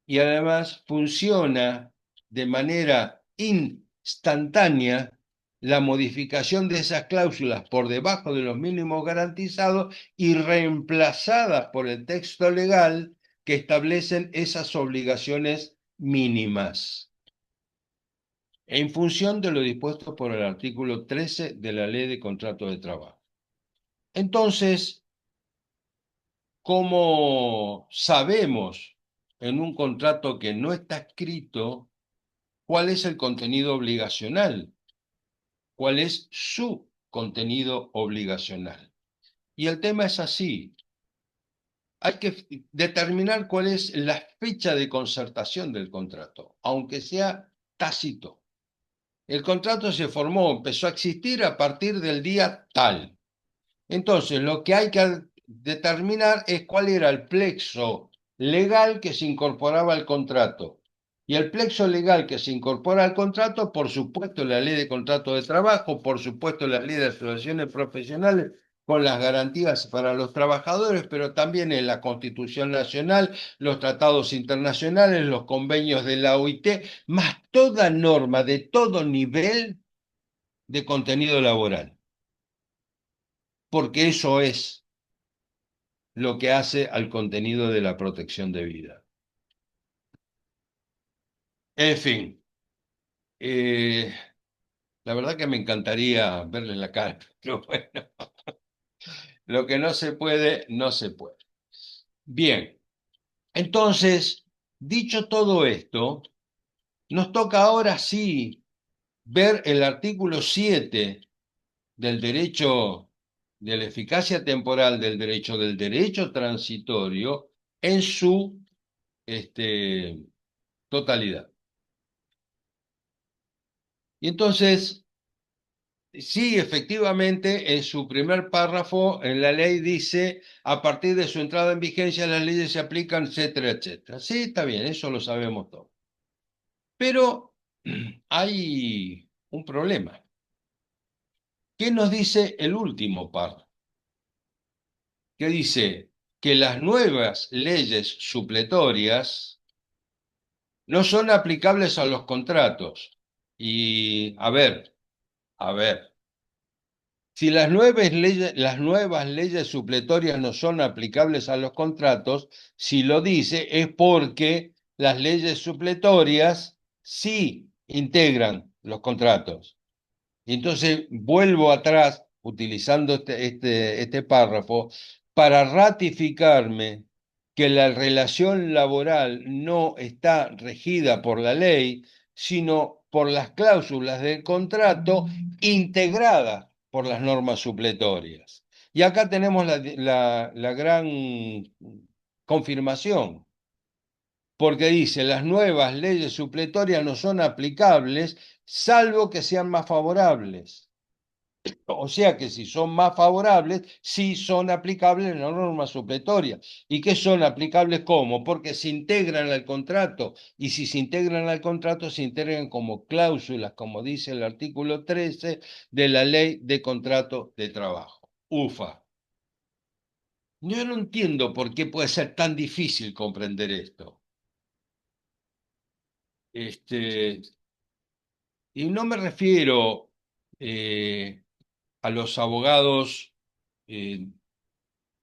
y además funciona de manera instantánea la modificación de esas cláusulas por debajo de los mínimos garantizados y reemplazadas por el texto legal que establecen esas obligaciones mínimas, en función de lo dispuesto por el artículo 13 de la Ley de Contrato de Trabajo. Entonces, ¿cómo sabemos en un contrato que no está escrito cuál es el contenido obligacional? ¿Cuál es su contenido obligacional? Y el tema es así. Hay que determinar cuál es la fecha de concertación del contrato, aunque sea tácito. El contrato se formó, empezó a existir a partir del día tal. Entonces, lo que hay que determinar es cuál era el plexo legal que se incorporaba al contrato. Y el plexo legal que se incorpora al contrato, por supuesto, la ley de contrato de trabajo, por supuesto, la ley de asociaciones profesionales con las garantías para los trabajadores, pero también en la Constitución Nacional, los tratados internacionales, los convenios de la OIT, más toda norma de todo nivel de contenido laboral, porque eso es lo que hace al contenido de la protección de vida. En fin, eh, la verdad que me encantaría verle la cara, pero bueno, lo que no se puede, no se puede. Bien, entonces, dicho todo esto, nos toca ahora sí ver el artículo 7 del derecho de la eficacia temporal del derecho transitorio en su totalidad. Y entonces, sí, efectivamente, en su primer párrafo, en la ley dice, a partir de su entrada en vigencia, las leyes se aplican, etcétera, etcétera. Sí, está bien, eso lo sabemos todos. Pero hay un problema. ¿Qué nos dice el último párrafo? Que dice que las nuevas leyes supletorias no son aplicables a los contratos. Y a ver, si las nuevas leyes supletorias no son aplicables a los contratos, si lo dice es porque las leyes supletorias sí integran los contratos. Y entonces vuelvo atrás, utilizando este párrafo, para ratificarme que la relación laboral no está regida por la ley, sino por las cláusulas del contrato integradas por las normas supletorias. Y acá tenemos la gran confirmación, porque dice, las nuevas leyes supletorias no son aplicables salvo que sean más favorables. O sea que si son más favorables, sí son aplicables las normas supletorias. ¿Y qué son aplicables cómo? Porque se integran al contrato. Y si se integran al contrato, se integran como cláusulas, como dice el artículo 13 de la Ley de Contrato de Trabajo. UFA. Yo no entiendo por qué puede ser tan difícil comprender esto. Este, y no me refiero a los abogados. eh,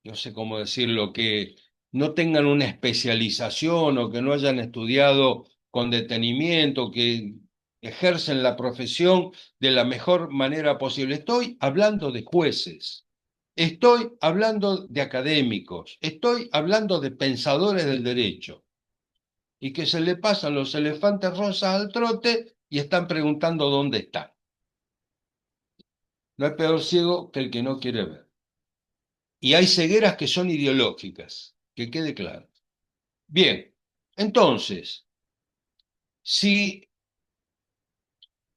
no sé cómo decirlo, que no tengan una especialización o que no hayan estudiado con detenimiento, que ejercen la profesión de la mejor manera posible. Estoy hablando de jueces, estoy hablando de académicos, estoy hablando de pensadores del derecho y que se le pasan los elefantes rosas al trote y están preguntando dónde están. No hay peor ciego que el que no quiere ver. Y hay cegueras que son ideológicas, que quede claro. Bien, entonces, si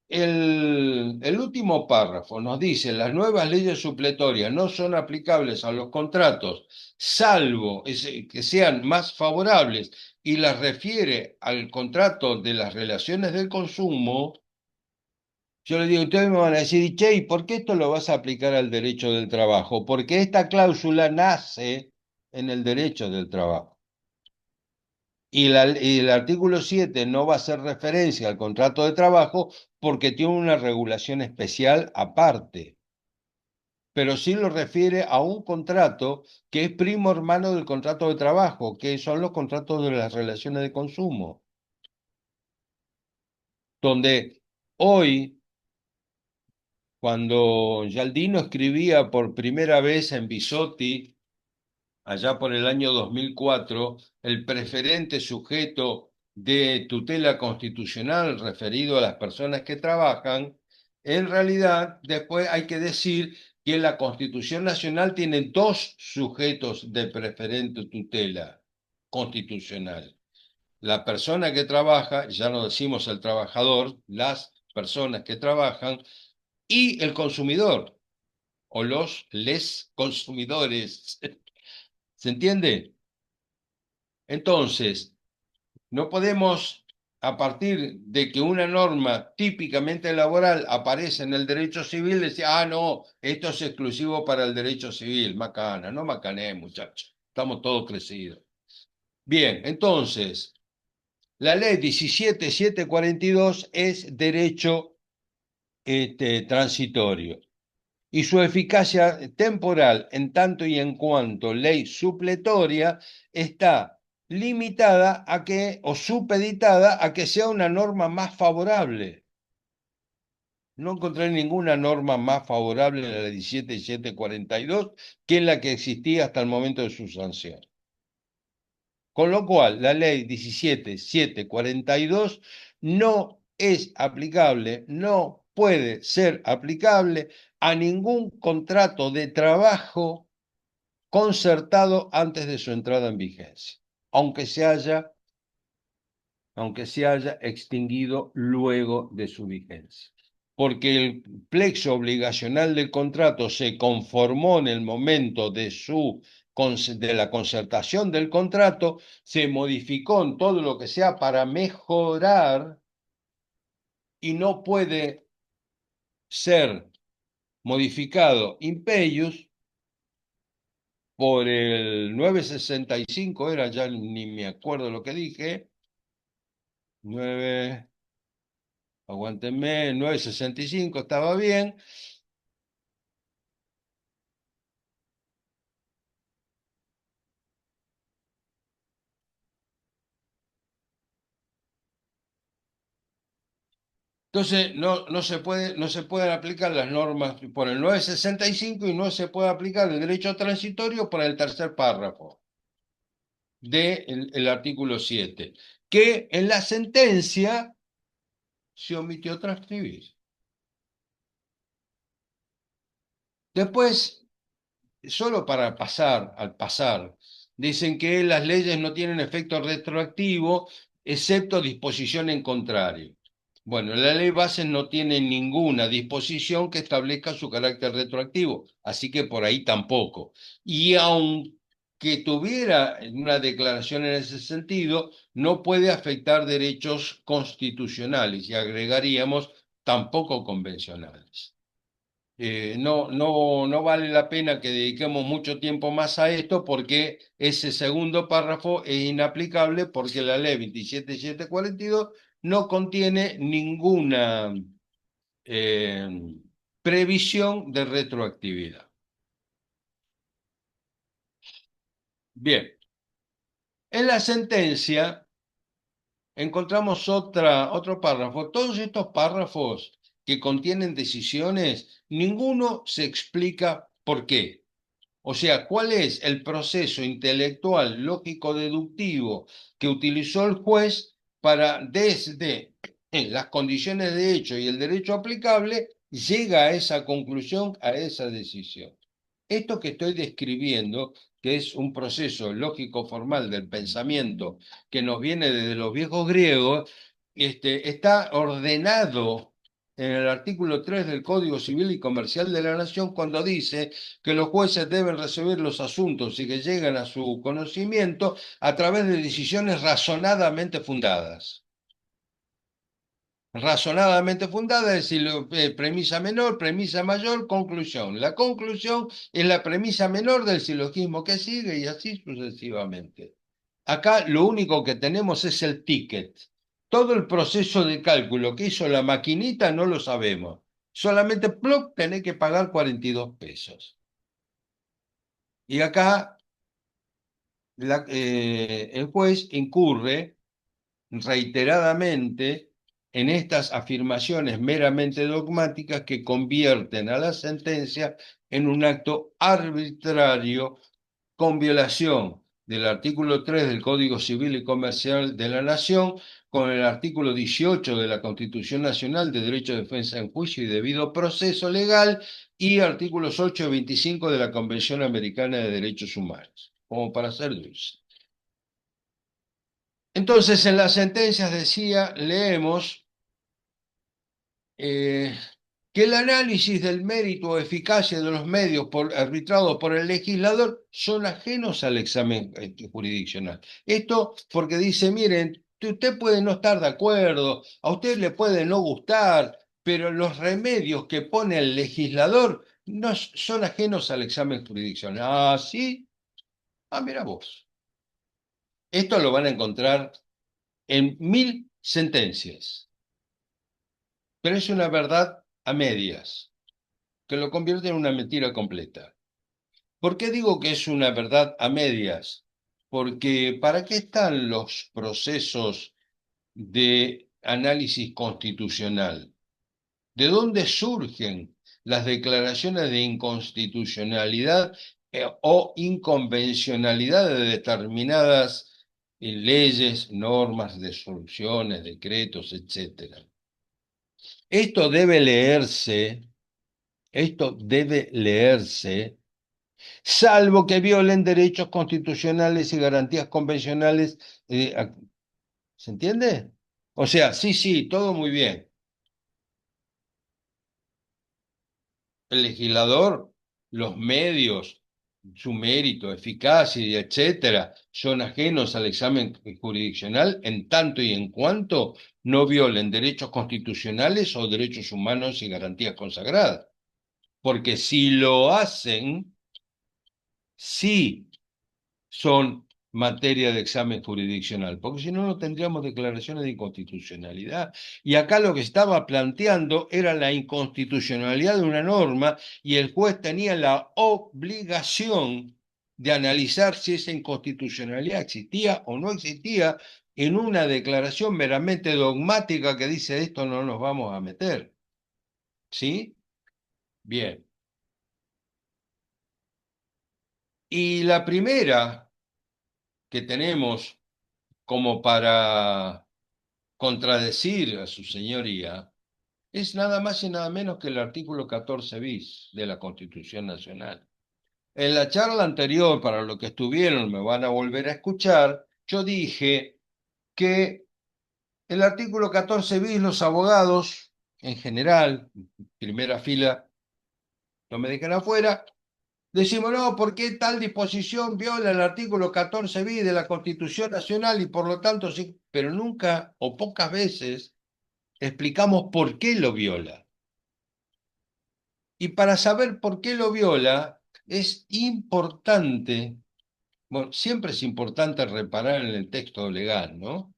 el último párrafo nos dice las leyes supletorias no son aplicables a los contratos, salvo que sean más favorables y las refiere al contrato de las relaciones del consumo, yo le digo, ustedes me van a decir, che, ¿y por qué esto lo vas a aplicar al derecho del trabajo? Porque esta cláusula nace en el derecho del trabajo. Y el artículo 7 no va a hacer referencia al contrato de trabajo porque tiene una regulación especial aparte, pero sí lo refiere a un contrato que es primo hermano del contrato de trabajo, que son los contratos de las relaciones de consumo, donde hoy, cuando Gialdino escribía por primera vez en Bisotti, allá por el año 2004, el preferente sujeto de tutela constitucional referido a las personas que trabajan, en realidad después hay que decir que la Constitución Nacional tiene dos sujetos de preferente tutela constitucional. La persona que trabaja, ya no decimos el trabajador, las personas que trabajan, y el consumidor, o les consumidores. ¿Se entiende? Entonces, no podemos, a partir de que una norma típicamente laboral aparece en el derecho civil, decir, ah, no, esto es exclusivo para el derecho civil. Macana, no macané, muchachos. Estamos todos crecidos. Bien, entonces, la ley 17.742 es derecho transitorio y su eficacia temporal, en tanto y en cuanto ley supletoria, está limitada a que, o supeditada a que sea una norma más favorable. No encontré ninguna norma más favorable en la 17.742 que en la que existía hasta el momento de su sanción. Con lo cual, la ley 17.742 no es aplicable, no puede ser aplicable a ningún contrato de trabajo concertado antes de su entrada en vigencia, aunque se haya extinguido luego de su vigencia. Porque el plexo obligacional del contrato se conformó en el momento de la concertación del contrato, se modificó en todo lo que sea para mejorar y no puede ser modificado in peius por el 965, era ya ni me acuerdo lo que dije, 9, aguántenme, 965 estaba bien. Entonces, no se pueden aplicar las normas por el 965 y no se puede aplicar el derecho transitorio por el tercer párrafo del artículo 7, que en la sentencia se omitió transcribir. Después, solo para pasar, al pasar, dicen que las leyes no tienen efecto retroactivo, excepto disposición en contrario. Bueno, la ley base no tiene ninguna disposición que establezca su carácter retroactivo, así que por ahí tampoco. Y aunque tuviera una declaración en ese sentido, no puede afectar derechos constitucionales y agregaríamos tampoco convencionales. No vale la pena que dediquemos mucho tiempo más a esto porque ese segundo párrafo es inaplicable porque la ley 27742 no contiene ninguna eh, previsión de retroactividad. Bien, en la sentencia encontramos otro párrafo. Todos estos párrafos que contienen decisiones, ninguno se explica por qué. O sea, ¿cuál es el proceso intelectual, lógico, deductivo que utilizó el juez para, desde las condiciones de hecho y el derecho aplicable, llega a esa conclusión, a esa decisión? Esto que estoy describiendo, que es un proceso lógico formal del pensamiento que nos viene desde los viejos griegos, está ordenado en el artículo 3 del Código Civil y Comercial de la Nación cuando dice que los jueces deben resolver los asuntos y que llegan a su conocimiento a través de decisiones razonadamente fundadas. Razonadamente fundada, es decir, premisa menor, premisa mayor, conclusión. La conclusión es la premisa menor del silogismo que sigue y así sucesivamente. Acá lo único que tenemos es el ticket. Todo el proceso de cálculo que hizo la maquinita no lo sabemos. Solamente plop, tenés que pagar 42 pesos. Y acá el juez incurre reiteradamente en estas afirmaciones meramente dogmáticas que convierten a la sentencia en un acto arbitrario con violación del artículo 3 del Código Civil y Comercial de la Nación, con el artículo 18 de la Constitución Nacional de Derecho de Defensa en Juicio y Debido Proceso Legal y artículos 8 y 25 de la Convención Americana de Derechos Humanos, como para ser dulce. Entonces, en las sentencias decía, leemos eh, que el análisis del mérito o eficacia de los medios arbitrados por el legislador son ajenos al examen jurisdiccional. Esto porque dice, miren, usted puede no estar de acuerdo, a usted le puede no gustar, pero los remedios que pone el legislador no son ajenos al examen jurisdiccional. Ah, sí, ah, mira vos. Esto lo van a encontrar en 1000 sentencias. Pero es una verdad a medias, que lo convierte en una mentira completa. ¿Por qué digo que es una verdad a medias? Porque ¿para qué están los procesos de análisis constitucional? ¿De dónde surgen las declaraciones de inconstitucionalidad o inconvencionalidad de determinadas leyes, normas, resoluciones, decretos, etcétera? Esto debe leerse, esto debe leerse, salvo que violen derechos constitucionales y garantías convencionales. ¿Se entiende? O sea, sí, sí, todo muy bien. El legislador, los medios, su mérito, eficacia y etcétera, son ajenos al examen jurisdiccional en tanto y en cuanto no violen derechos constitucionales o derechos humanos y garantías consagradas. Porque si lo hacen, sí son materia de examen jurisdiccional, porque si no, no tendríamos declaraciones de inconstitucionalidad. Y acá lo que estaba planteando era la inconstitucionalidad de una norma y el juez tenía la obligación de analizar si esa inconstitucionalidad existía o no existía en una declaración meramente dogmática que dice esto no nos vamos a meter. ¿Sí? Bien. Y la primera que tenemos como para contradecir a su señoría es nada más y nada menos que el artículo 14 bis de la Constitución Nacional. En la charla anterior, para los que estuvieron, me van a volver a escuchar, yo dije que el artículo 14 bis, los abogados, en general, primera fila, no me dejen afuera, decimos, no, ¿por qué tal disposición viola el artículo 14 bis de la Constitución Nacional y por lo tanto sí? Pero nunca o pocas veces explicamos por qué lo viola. Y para saber por qué lo viola, es importante, bueno, siempre es importante reparar en el texto legal, ¿no?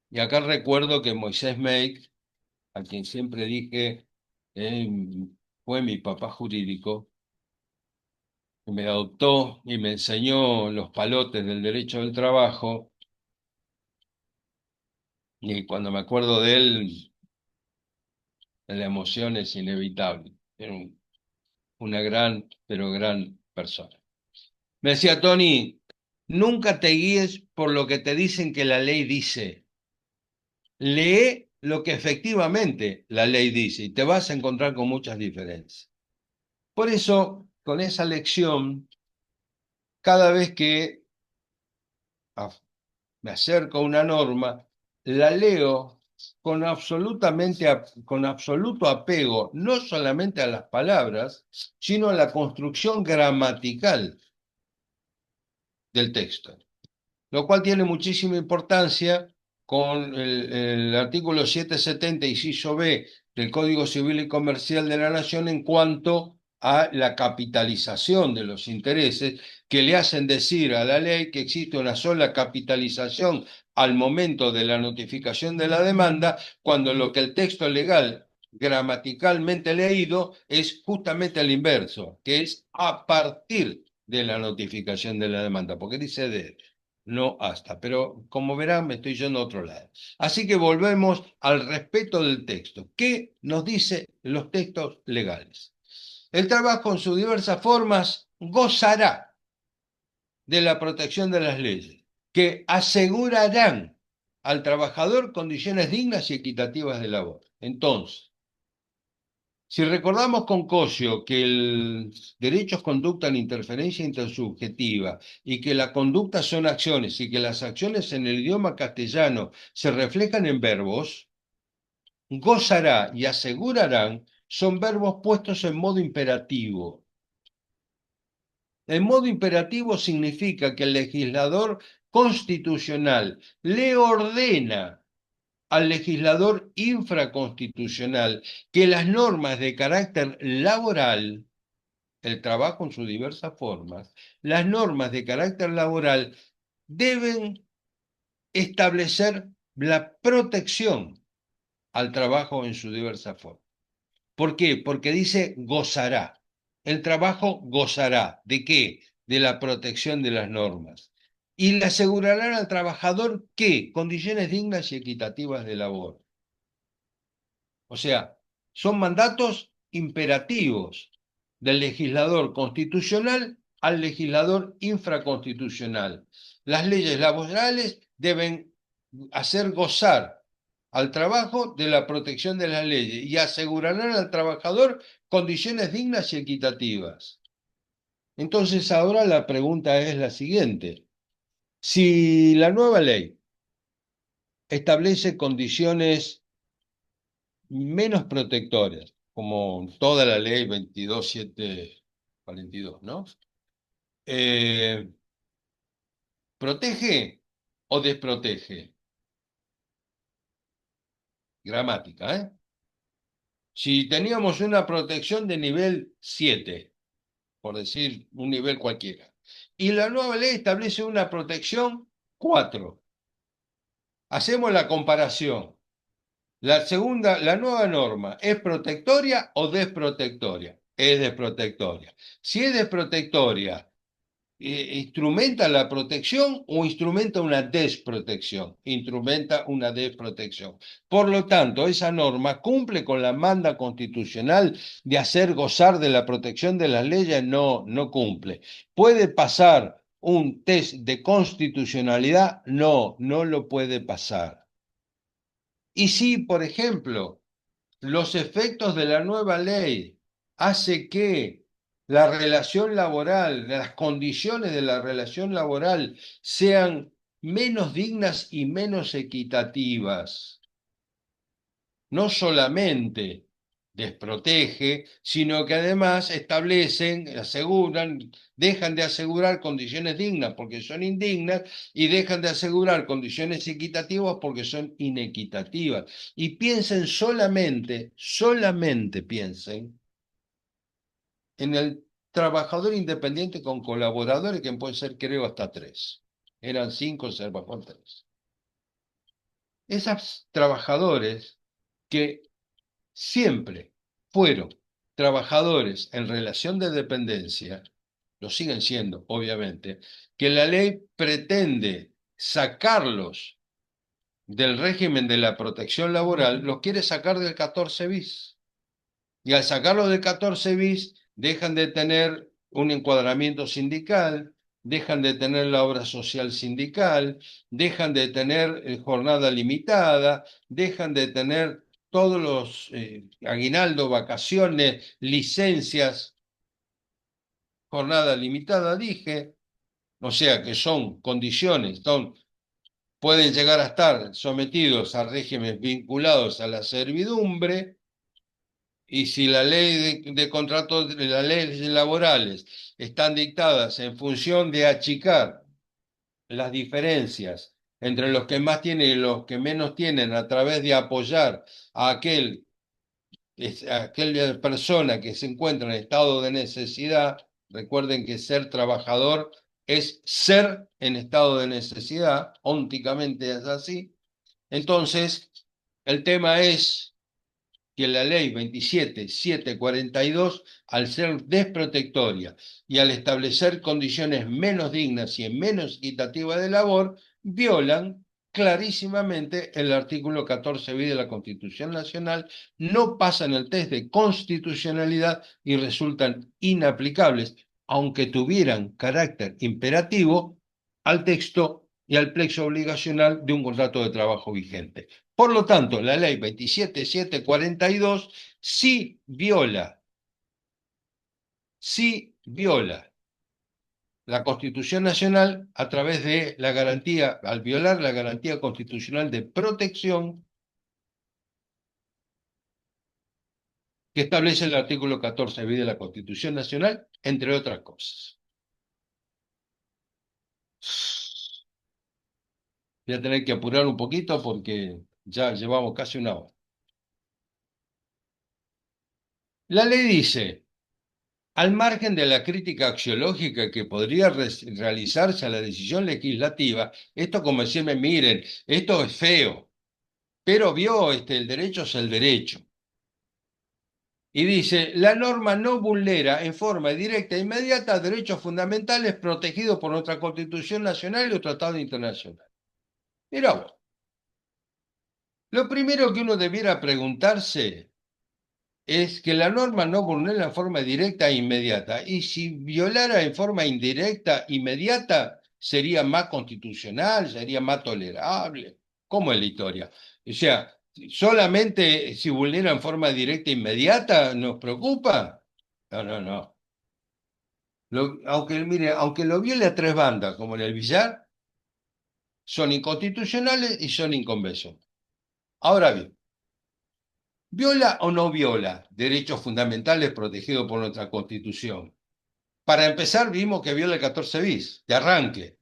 Y acá recuerdo que Moisés Meik, a quien siempre dije, eh, fue mi papá jurídico, que me adoptó y me enseñó los palotes del derecho del trabajo, y cuando me acuerdo de él, la emoción es inevitable. Era una gran, pero gran persona. Me decía Tony, nunca te guíes por lo que te dicen que la ley dice. Lee lo que efectivamente la ley dice y te vas a encontrar con muchas diferencias. Por eso, con esa lección, cada vez que me acerco a una norma, la leo con absoluto apego, no solamente a las palabras, sino a la construcción gramatical del texto. Lo cual tiene muchísima importancia con el artículo 770, inciso B, del Código Civil y Comercial de la Nación en cuanto a la capitalización de los intereses, que le hacen decir a la ley que existe una sola capitalización al momento de la notificación de la demanda, cuando lo que el texto legal gramaticalmente leído es justamente el inverso, que es a partir de la notificación de la demanda, porque dice de no hasta, pero como verán me estoy yendo a otro lado. Así que volvemos al respeto del texto. ¿Qué nos dicen los textos legales? El trabajo en sus diversas formas gozará de la protección de las leyes, que asegurarán al trabajador condiciones dignas y equitativas de labor. Entonces, si recordamos con Cosio que el derecho es conducta en interferencia intersubjetiva y que la conducta son acciones y que las acciones en el idioma castellano se reflejan en verbos, gozará y asegurarán son verbos puestos en modo imperativo. El modo imperativo significa que el legislador constitucional le ordena al legislador infraconstitucional que las normas de carácter laboral, el trabajo en sus diversas formas, las normas de carácter laboral deben establecer la protección al trabajo en sus diversas formas. ¿Por qué? Porque dice gozará. El trabajo gozará. ¿De qué? De la protección de las normas. Y le asegurarán al trabajador ¿qué? Condiciones dignas y equitativas de labor. O sea, son mandatos imperativos del legislador constitucional al legislador infraconstitucional. Las leyes laborales deben hacer gozar al trabajo de la protección de las leyes y asegurarán al trabajador condiciones dignas y equitativas. Entonces ahora la pregunta es la siguiente. Si la nueva ley establece condiciones menos protectoras, como toda la ley 22.742, ¿no? Eh, ¿Protege o desprotege? Gramática, ¿eh? Si teníamos una protección de nivel 7, por decir un nivel cualquiera, y la nueva ley establece una protección 4, hacemos la comparación. La nueva norma, ¿es protectoria o desprotectoria? Es desprotectoria. Si es desprotectoria, ¿instrumenta la protección o instrumenta una desprotección? Instrumenta una desprotección. Por lo tanto, esa norma cumple con la manda constitucional de hacer gozar de la protección de las leyes. No, no cumple. ¿Puede pasar un test de constitucionalidad? No, no lo puede pasar. Y si, por ejemplo, los efectos de la nueva ley hace que la relación laboral, las condiciones de la relación laboral sean menos dignas y menos equitativas. No solamente desprotege, sino que además establecen, aseguran, dejan de asegurar condiciones dignas porque son indignas y dejan de asegurar condiciones equitativas porque son inequitativas. Y piensen solamente piensen en el trabajador independiente con colaboradores, que pueden ser, creo, hasta tres. Eran cinco, se bajó a tres. Esos trabajadores que siempre fueron trabajadores en relación de dependencia, lo siguen siendo, obviamente, que la ley pretende sacarlos del régimen de la protección laboral, los quiere sacar del 14 bis. Y al sacarlos del 14 bis, dejan de tener un encuadramiento sindical, dejan de tener la obra social sindical, dejan de tener jornada limitada, dejan de tener todos los aguinaldo, vacaciones, licencias, jornada limitada, dije, o sea que son condiciones, pueden llegar a estar sometidos a regímenes vinculados a la servidumbre. Y si la ley de contratos, las leyes laborales están dictadas en función de achicar las diferencias entre los que más tienen y los que menos tienen a través de apoyar a a aquella persona que se encuentra en estado de necesidad, recuerden que ser trabajador es ser en estado de necesidad, ónticamente es así. Entonces, el tema es que la ley 27.742, al ser desprotectoria y al establecer condiciones menos dignas y menos equitativas de labor, violan clarísimamente el artículo 14 bis de la Constitución Nacional, no pasan el test de constitucionalidad y resultan inaplicables, aunque tuvieran carácter imperativo, al texto y al plexo obligacional de un contrato de trabajo vigente. Por lo tanto, la ley 27.742 sí viola la Constitución Nacional a través de la garantía, al violar la garantía constitucional de protección que establece el artículo 14 bis de la Constitución Nacional, entre otras cosas. Voy a tener que apurar un poquito porque ya llevamos casi una hora. La ley dice: al margen de la crítica axiológica que podría realizarse a la decisión legislativa, esto como decirme, miren, esto es feo, pero vio, el derecho es el derecho. Y dice, la norma no vulnera en forma directa e inmediata derechos fundamentales protegidos por nuestra Constitución Nacional y los tratados internacionales. Mirá vos, lo primero que uno debiera preguntarse es que la norma no vulnera en forma directa e inmediata. Y si violara en forma indirecta, inmediata, sería más constitucional, sería más tolerable. ¿Cómo es la historia? O sea, solamente si vulnera en forma directa e inmediata, ¿nos preocupa? No, no, no. Mire, aunque lo viole a tres bandas, como en el billar, son inconstitucionales y son inconvencionales. Ahora bien, ¿viola o no viola derechos fundamentales protegidos por nuestra Constitución? Para empezar, vimos que viola el 14 bis, de arranque.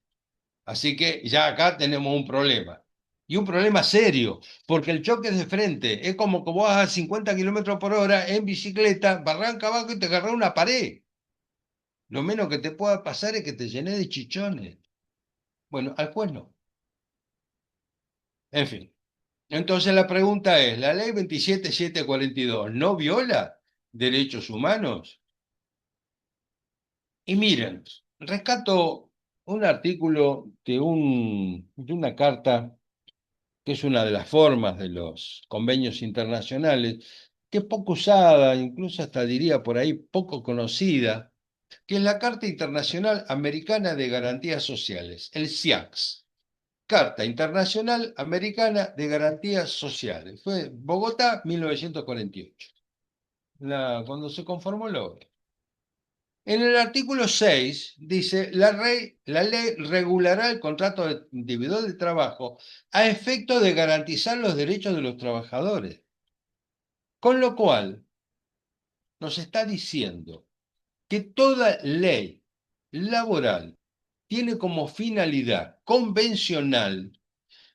Así que ya acá tenemos un problema. Y un problema serio, porque el choque es de frente. Es como que vos vas a 50 kilómetros por hora en bicicleta, barranca abajo y te agarrás una pared. Lo menos que te pueda pasar es que te llenes de chichones. Bueno, al juez no. En fin. Entonces la pregunta es, ¿la ley 27742 no viola derechos humanos? Y miren, rescato un artículo de una carta que es una de las formas de los convenios internacionales, que es poco usada, incluso hasta diría por ahí poco conocida, que es la Carta Internacional Americana de Garantías Sociales, el CIAX. Carta Internacional Americana de Garantías Sociales. Fue Bogotá, 1948, cuando se conformó la ONU. En el artículo 6 dice, la ley regulará el contrato individual de trabajo a efecto de garantizar los derechos de los trabajadores. Con lo cual, nos está diciendo que toda ley laboral tiene como finalidad convencional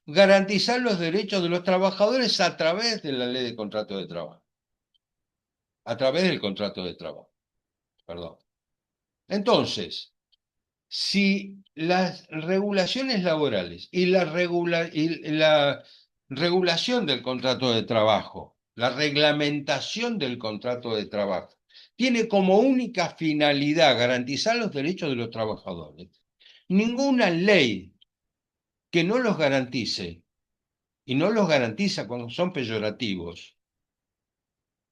garantizar los derechos de los trabajadores a través de la ley de contrato de trabajo. A través del contrato de trabajo, perdón. Entonces, si las regulaciones laborales y la regulación del contrato de trabajo, la reglamentación del contrato de trabajo, tiene como única finalidad garantizar los derechos de los trabajadores, ninguna ley que no los garantice, y no los garantiza cuando son peyorativos,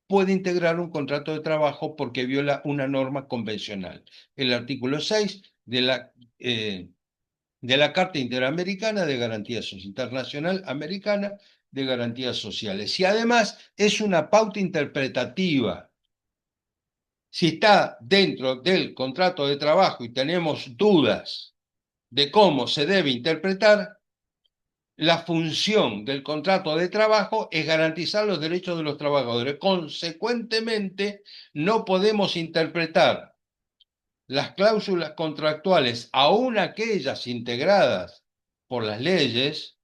puede integrar un contrato de trabajo porque viola una norma convencional. El artículo 6 de la Carta Interamericana de Garantías Sociales, Internacional Americana de Garantías Sociales. Y además es una pauta interpretativa. Si está dentro del contrato de trabajo y tenemos dudas de cómo se debe interpretar, la función del contrato de trabajo es garantizar los derechos de los trabajadores. Consecuentemente, no podemos interpretar las cláusulas contractuales, aun aquellas integradas por las leyes,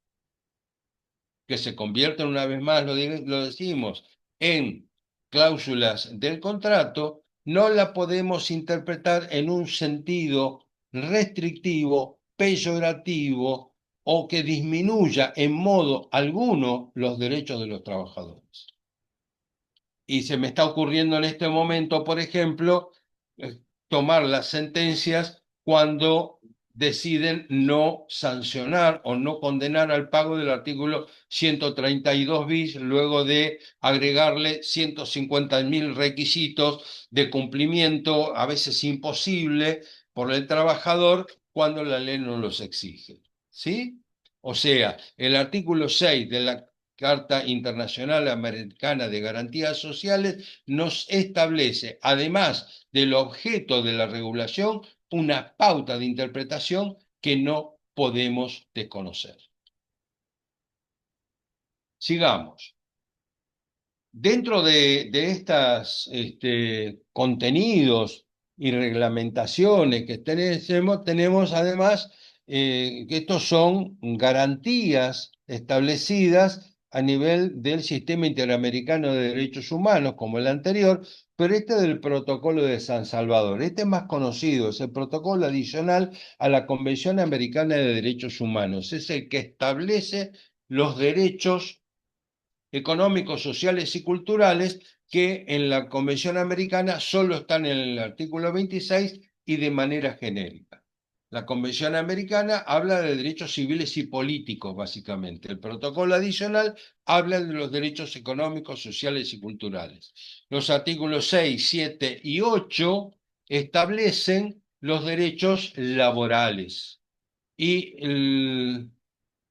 que se convierten una vez más, lo decimos, en cláusulas del contrato, no la podemos interpretar en un sentido restrictivo, peyorativo o que disminuya en modo alguno los derechos de los trabajadores. Y se me está ocurriendo en este momento, por ejemplo, tomar las sentencias cuando deciden no sancionar o no condenar al pago del artículo 132 bis, luego de agregarle 150.000 requisitos de cumplimiento, a veces imposible, por el trabajador cuando la ley no los exige. ¿Sí? O sea, el artículo 6 de la Carta Internacional Americana de Garantías Sociales nos establece, además del objeto de la regulación, una pauta de interpretación que no podemos desconocer. Sigamos. Dentro de estos contenidos y reglamentaciones que tenemos además que estos son garantías establecidas a nivel del Sistema Interamericano de Derechos Humanos, como el anterior, pero este del Protocolo de San Salvador. Este es más conocido, es el protocolo adicional a la Convención Americana de Derechos Humanos. Es el que establece los derechos económicos, sociales y culturales que en la Convención Americana solo están en el artículo 26 y de manera genérica. La Convención Americana habla de derechos civiles y políticos, básicamente. El protocolo adicional habla de los derechos económicos, sociales y culturales. Los artículos 6, 7 y 8 establecen los derechos laborales. Y en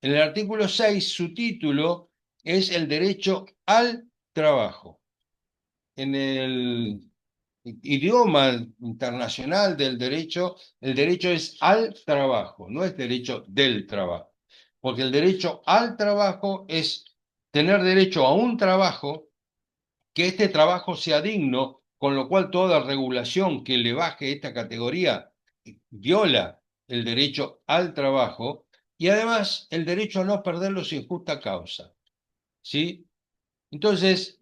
el artículo 6, su título es el derecho al trabajo. En el idioma internacional del derecho, el derecho es al trabajo, no es derecho del trabajo. Porque el derecho al trabajo es tener derecho a un trabajo, que este trabajo sea digno con lo cual toda regulación que le baje esta categoría viola el derecho al trabajo y además el derecho a no perderlo sin justa causa, ¿sí? Entonces,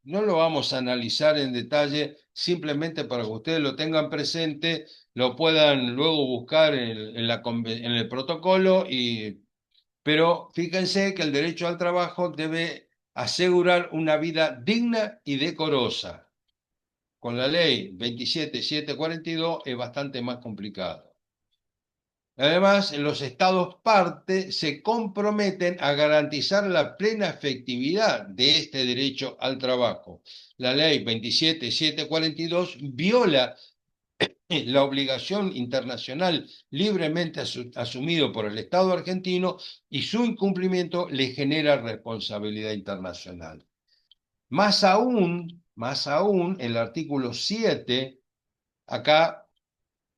no lo vamos a analizar en detalle, simplemente para que ustedes lo tengan presente, lo puedan luego buscar en el protocolo, pero fíjense que el derecho al trabajo debe asegurar una vida digna y decorosa. Con la ley 27.742 es bastante más complicado. Además, los estados parte se comprometen a garantizar la plena efectividad de este derecho al trabajo. La ley 27.742 viola la obligación internacional libremente asumido por el Estado argentino y su incumplimiento le genera responsabilidad internacional. Más aún, el artículo 7, acá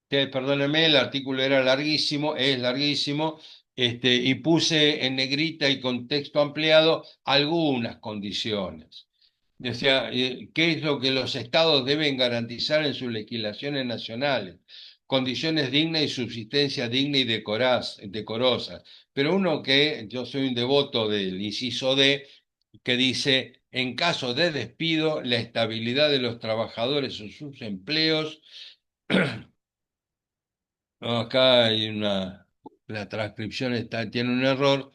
perdónenme, el artículo era larguísimo, es larguísimo, y puse en negrita y con texto ampliado algunas condiciones. O sea, ¿qué es lo que los estados deben garantizar en sus legislaciones nacionales? Condiciones dignas y subsistencia digna y decorosa. Pero yo soy un devoto del inciso D, que dice, en caso de despido, la estabilidad de los trabajadores o sus empleos. No, acá la transcripción tiene un error.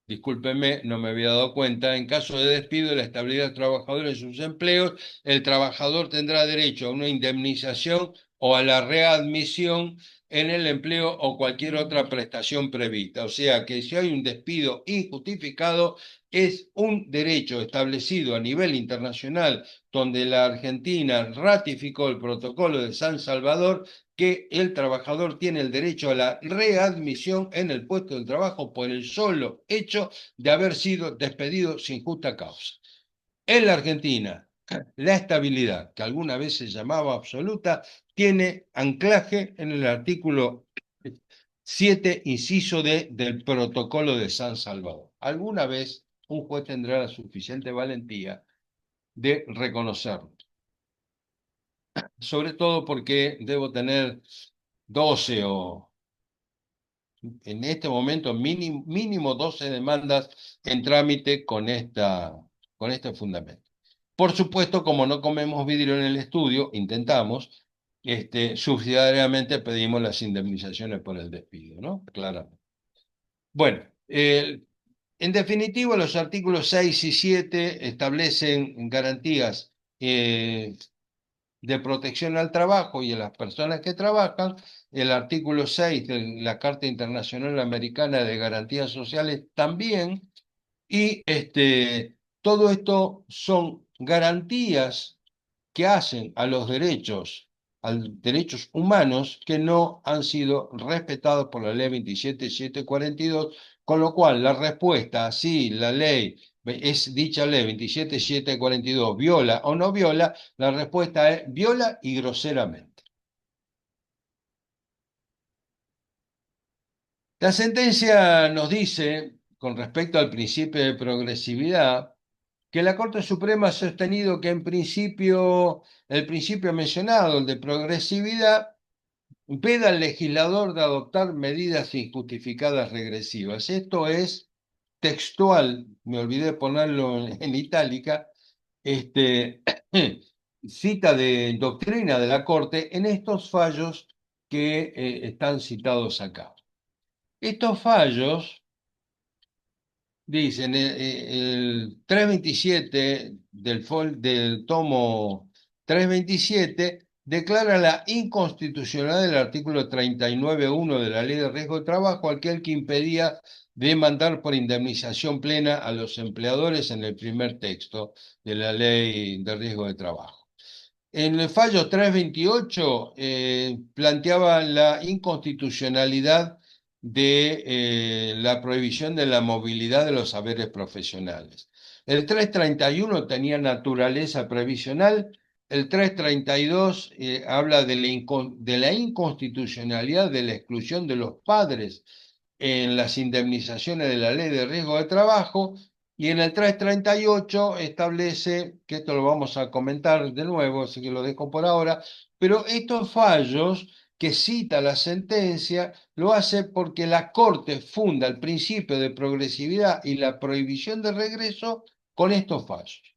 Discúlpeme, no me había dado cuenta. En caso de despido de la estabilidad del trabajador en sus empleos, el trabajador tendrá derecho a una indemnización o a la readmisión en el empleo o cualquier otra prestación prevista. O sea que si hay un despido injustificado, es un derecho establecido a nivel internacional, donde la Argentina ratificó el protocolo de San Salvador, que el trabajador tiene el derecho a la readmisión en el puesto de trabajo por el solo hecho de haber sido despedido sin justa causa. En la Argentina, la estabilidad, que alguna vez se llamaba absoluta, tiene anclaje en el artículo 7, inciso D del protocolo de San Salvador. Alguna vez un juez tendrá la suficiente valentía de reconocerlo, sobre todo porque debo tener 12 o en este momento mínimo 12 demandas en trámite con este fundamento. Por supuesto, como no comemos vidrio en el estudio, intentamos, subsidiariamente pedimos las indemnizaciones por el despido, ¿no? Claramente. Bueno, en definitiva, los artículos 6 y 7 establecen garantías de protección al trabajo y a las personas que trabajan. El artículo 6 de la Carta Internacional Americana de Garantías Sociales también. Y todo esto son garantías que hacen a los derechos humanos que no han sido respetados por la ley 27.742, con lo cual la respuesta, si la ley es dicha ley 27.742 viola o no viola, la respuesta es viola y groseramente. La sentencia nos dice, con respecto al principio de progresividad, que la Corte Suprema ha sostenido que el principio mencionado, el de progresividad, impide al legislador de adoptar medidas injustificadas regresivas. Esto es textual, me olvidé ponerlo en itálica, este, cita de doctrina de la Corte en estos fallos que están citados acá. Estos fallos dicen, el 327 del tomo 327 declara la inconstitucionalidad del artículo 39.1 de la Ley de Riesgo de Trabajo, aquel que impedía demandar por indemnización plena a los empleadores en el primer texto de la Ley de Riesgo de Trabajo. En el fallo 328 planteaba la inconstitucionalidad de la prohibición de la movilidad de los saberes profesionales. El 331 tenía naturaleza previsional. El 332 habla de la inconstitucionalidad de la exclusión de los padres en las indemnizaciones de la ley de riesgo de trabajo. Y en el 338 establece, que esto lo vamos a comentar de nuevo, así que lo dejo por ahora, pero estos fallos que cita la sentencia lo hace porque la Corte funda el principio de progresividad y la prohibición de regreso con estos fallos.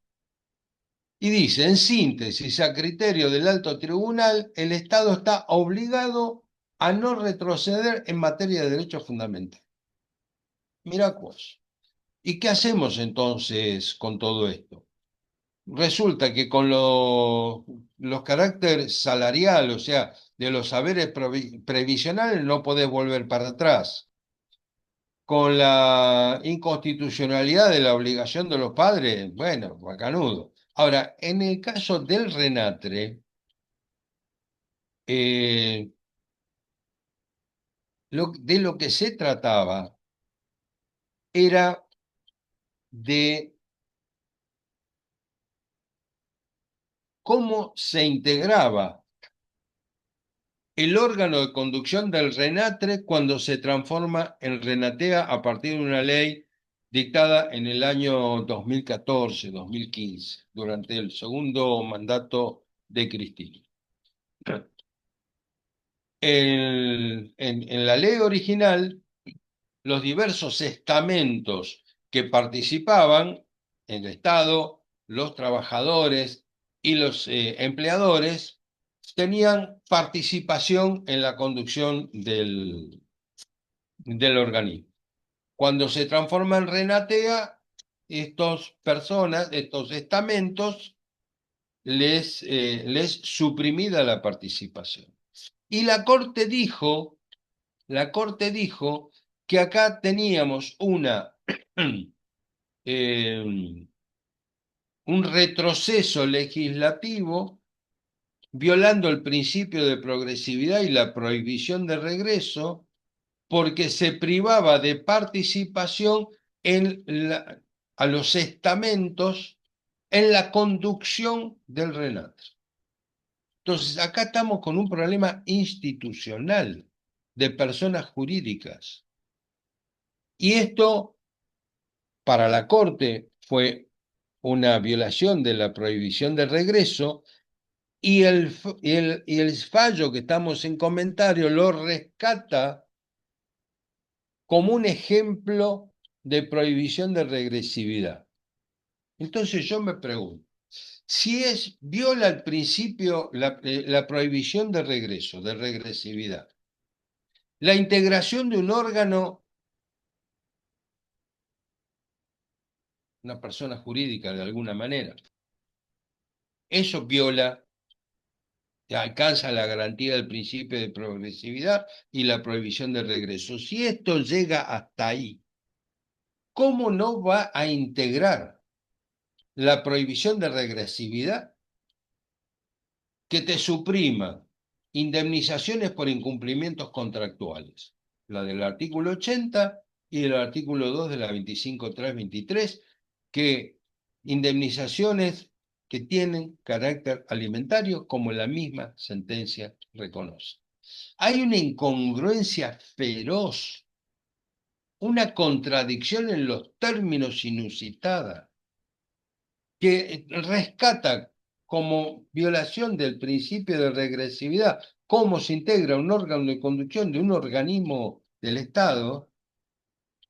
Y dice, en síntesis, a criterio del alto tribunal, el Estado está obligado a no retroceder en materia de derechos fundamentales. Mira pues. ¿Y qué hacemos entonces con todo esto? Resulta que con los caracteres salarial, o sea, de los saberes previsionales, no podés volver para atrás. Con la inconstitucionalidad de la obligación de los padres, bueno, bacanudo. Ahora, en el caso del Renatre, eh, de lo que se trataba era de cómo se integraba el órgano de conducción del Renatre cuando se transforma en Renatea a partir de una ley dictada en el año 2014-2015, durante el segundo mandato de Cristina. En la ley original, los diversos estamentos que participaban, el Estado, los trabajadores y los empleadores, tenían participación en la conducción del organismo. Cuando se transforma en Renatea, estas personas, estos estamentos, les suprimida la participación. Y la Corte dijo que acá teníamos eh, un retroceso legislativo violando el principio de progresividad y la prohibición de regreso, porque se privaba de participación a los estamentos en la conducción del RENATRE. Entonces, acá estamos con un problema institucional de personas jurídicas. Y esto, para la Corte, fue una violación de la prohibición de regreso, y el fallo que estamos en comentario lo rescata como un ejemplo de prohibición de regresividad. Entonces yo me pregunto, si viola el principio, la prohibición de regreso, de regresividad, la integración de un órgano, una persona jurídica de alguna manera, eso viola, alcanza la garantía del principio de progresividad y la prohibición de regreso. Si esto llega hasta ahí, ¿cómo no va a integrar la prohibición de regresividad que te suprima indemnizaciones por incumplimientos contractuales? La del artículo 80 y el artículo 2 de la 25.323, que indemnizaciones que tienen carácter alimentario, como la misma sentencia reconoce. Hay una incongruencia feroz, una contradicción en los términos inusitada, que rescata como violación del principio de regresividad cómo se integra un órgano de conducción de un organismo del Estado,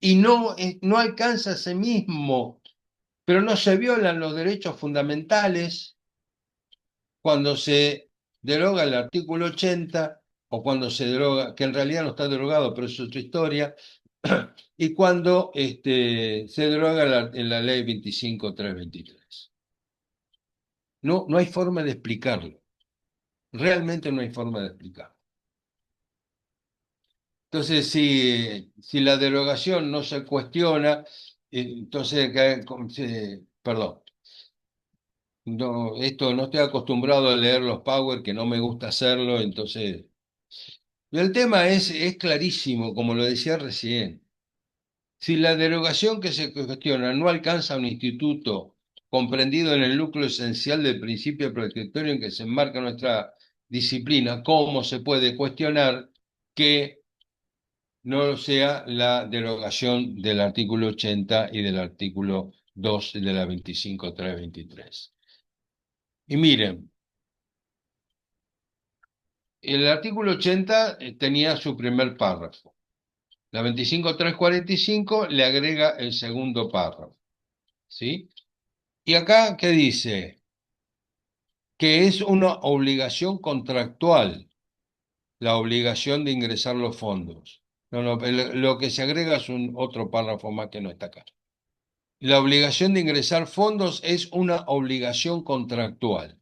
y no alcanza a sí mismo, pero no se violan los derechos fundamentales cuando se deroga el artículo 80, o cuando se deroga, que en realidad no está derogado, pero es otra historia, y cuando se deroga en la ley 25.323. No hay forma de explicarlo. Realmente no hay forma de explicarlo. Entonces, si la derogación no se cuestiona, entonces, perdón, no, no estoy acostumbrado a leer los Power, que no me gusta hacerlo, entonces. El tema es clarísimo, como lo decía recién. Si la derogación que se cuestiona no alcanza a un instituto comprendido en el núcleo esencial del principio protectorio en que se enmarca nuestra disciplina, ¿cómo se puede cuestionar que no sea la derogación del artículo 80 y del artículo 2 de la 25.323. Y miren, el artículo 80 tenía su primer párrafo. La 25.345 le agrega el segundo párrafo, ¿sí? Y acá, ¿qué dice? Que es una obligación contractual la obligación de ingresar los fondos. No, no, lo que se agrega es un otro párrafo más que no está acá. La obligación de ingresar fondos es una obligación contractual.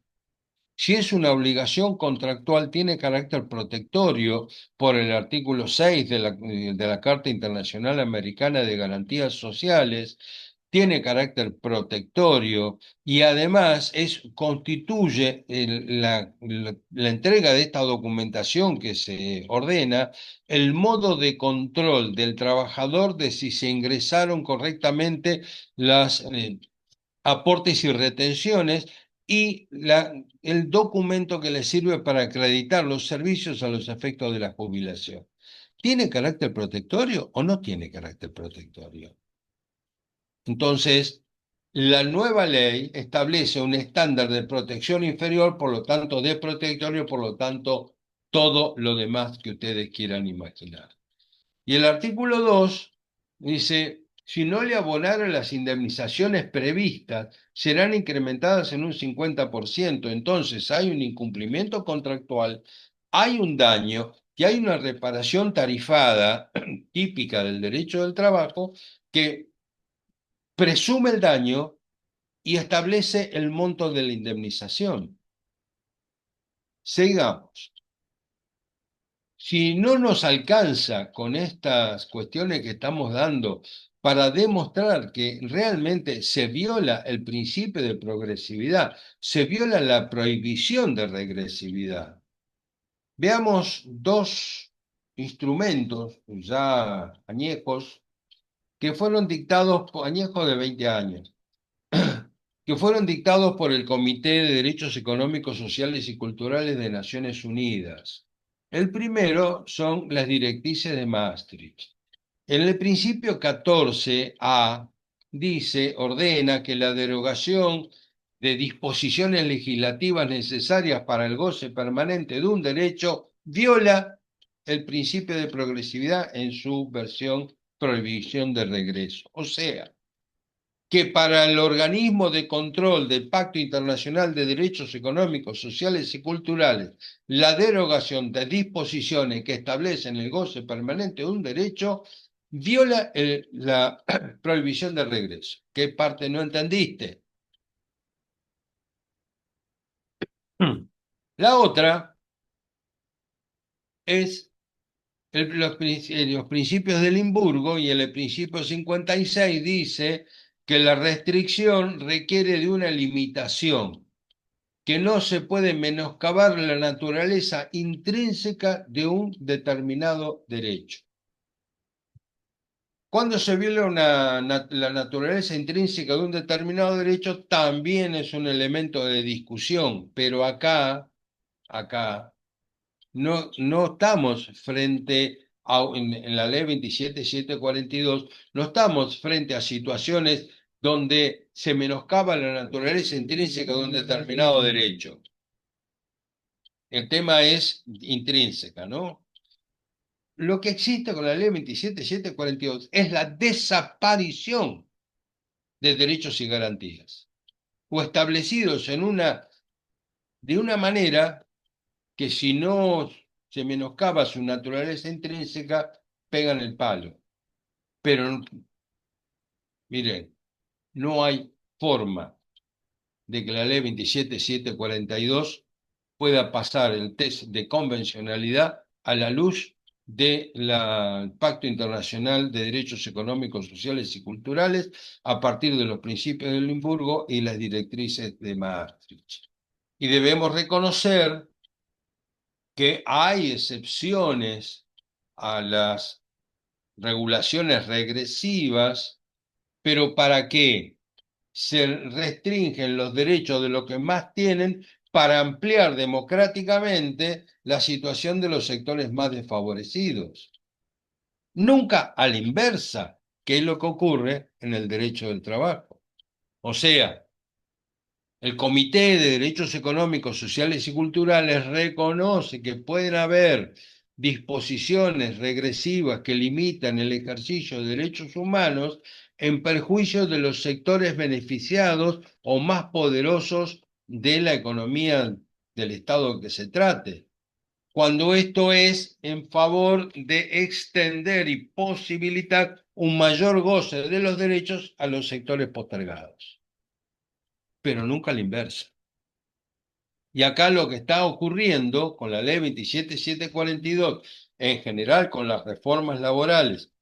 Si es una obligación contractual, tiene carácter protectorio por el artículo 6 de la Carta Internacional Americana de Garantías Sociales, tiene carácter protectorio y además constituye la entrega de esta documentación que se ordena el modo de control del trabajador de si se ingresaron correctamente las aportes y retenciones y el documento que le sirve para acreditar los servicios a los efectos de la jubilación. ¿Tiene carácter protectorio o no tiene carácter protectorio? Entonces, la nueva ley establece un estándar de protección inferior, por lo tanto, de protectorio, por lo tanto, todo lo demás que ustedes quieran imaginar. Y el artículo 2 dice, si no le abonaron las indemnizaciones previstas, serán incrementadas en un 50%. Entonces hay un incumplimiento contractual, hay un daño y hay una reparación tarifada típica del derecho del trabajo que presume el daño y establece el monto de la indemnización. Sigamos. Si no nos alcanza con estas cuestiones que estamos dando para demostrar que realmente se viola el principio de progresividad, se viola la prohibición de regresividad. Veamos dos instrumentos ya añejos que fueron dictados, añejos de 20 años, que fueron dictados por el Comité de Derechos Económicos, Sociales y Culturales de Naciones Unidas. El primero son las directrices de Maastricht. En el principio 14A dice, ordena que la derogación de disposiciones legislativas necesarias para el goce permanente de un derecho viola el principio de progresividad en su versión prohibición de regreso. O sea, que para el organismo de control del Pacto Internacional de Derechos Económicos, Sociales y Culturales, la derogación de disposiciones que establecen el goce permanente de un derecho viola la prohibición de regreso. ¿Qué parte no entendiste? La otra es los principios de Limburgo y el principio 56 dice que la restricción requiere de una limitación, que no se puede menoscabar la naturaleza intrínseca de un determinado derecho. Cuando se viola la naturaleza intrínseca de un determinado derecho, también es un elemento de discusión, pero acá, no estamos frente a, en la ley 27.742, no estamos frente a situaciones donde se menoscaba la naturaleza intrínseca de un determinado derecho. El tema es intrínseca, ¿no? Lo que existe con la ley 27.742 es la desaparición de derechos y garantías, o establecidos de una manera que si no se menoscaba su naturaleza intrínseca, pegan el palo. Pero, miren, no hay forma de que la ley 27.742 pueda pasar el test de convencionalidad a la luz del Pacto Internacional de Derechos Económicos, Sociales y Culturales a partir de los principios de Limburgo y las directrices de Maastricht. Y debemos reconocer que hay excepciones a las regulaciones regresivas, pero ¿para qué? Se restringen los derechos de los que más tienen para ampliar democráticamente la situación de los sectores más desfavorecidos. Nunca a la inversa, que es lo que ocurre en el derecho del trabajo. O sea, el Comité de Derechos Económicos, Sociales y Culturales reconoce que pueden haber disposiciones regresivas que limitan el ejercicio de derechos humanos en perjuicio de los sectores beneficiados o más poderosos de la economía del Estado que se trate, cuando esto es en favor de extender y posibilitar un mayor goce de los derechos a los sectores postergados, pero nunca la inversa. Y acá lo que está ocurriendo con la ley 27742, en general con las reformas laborales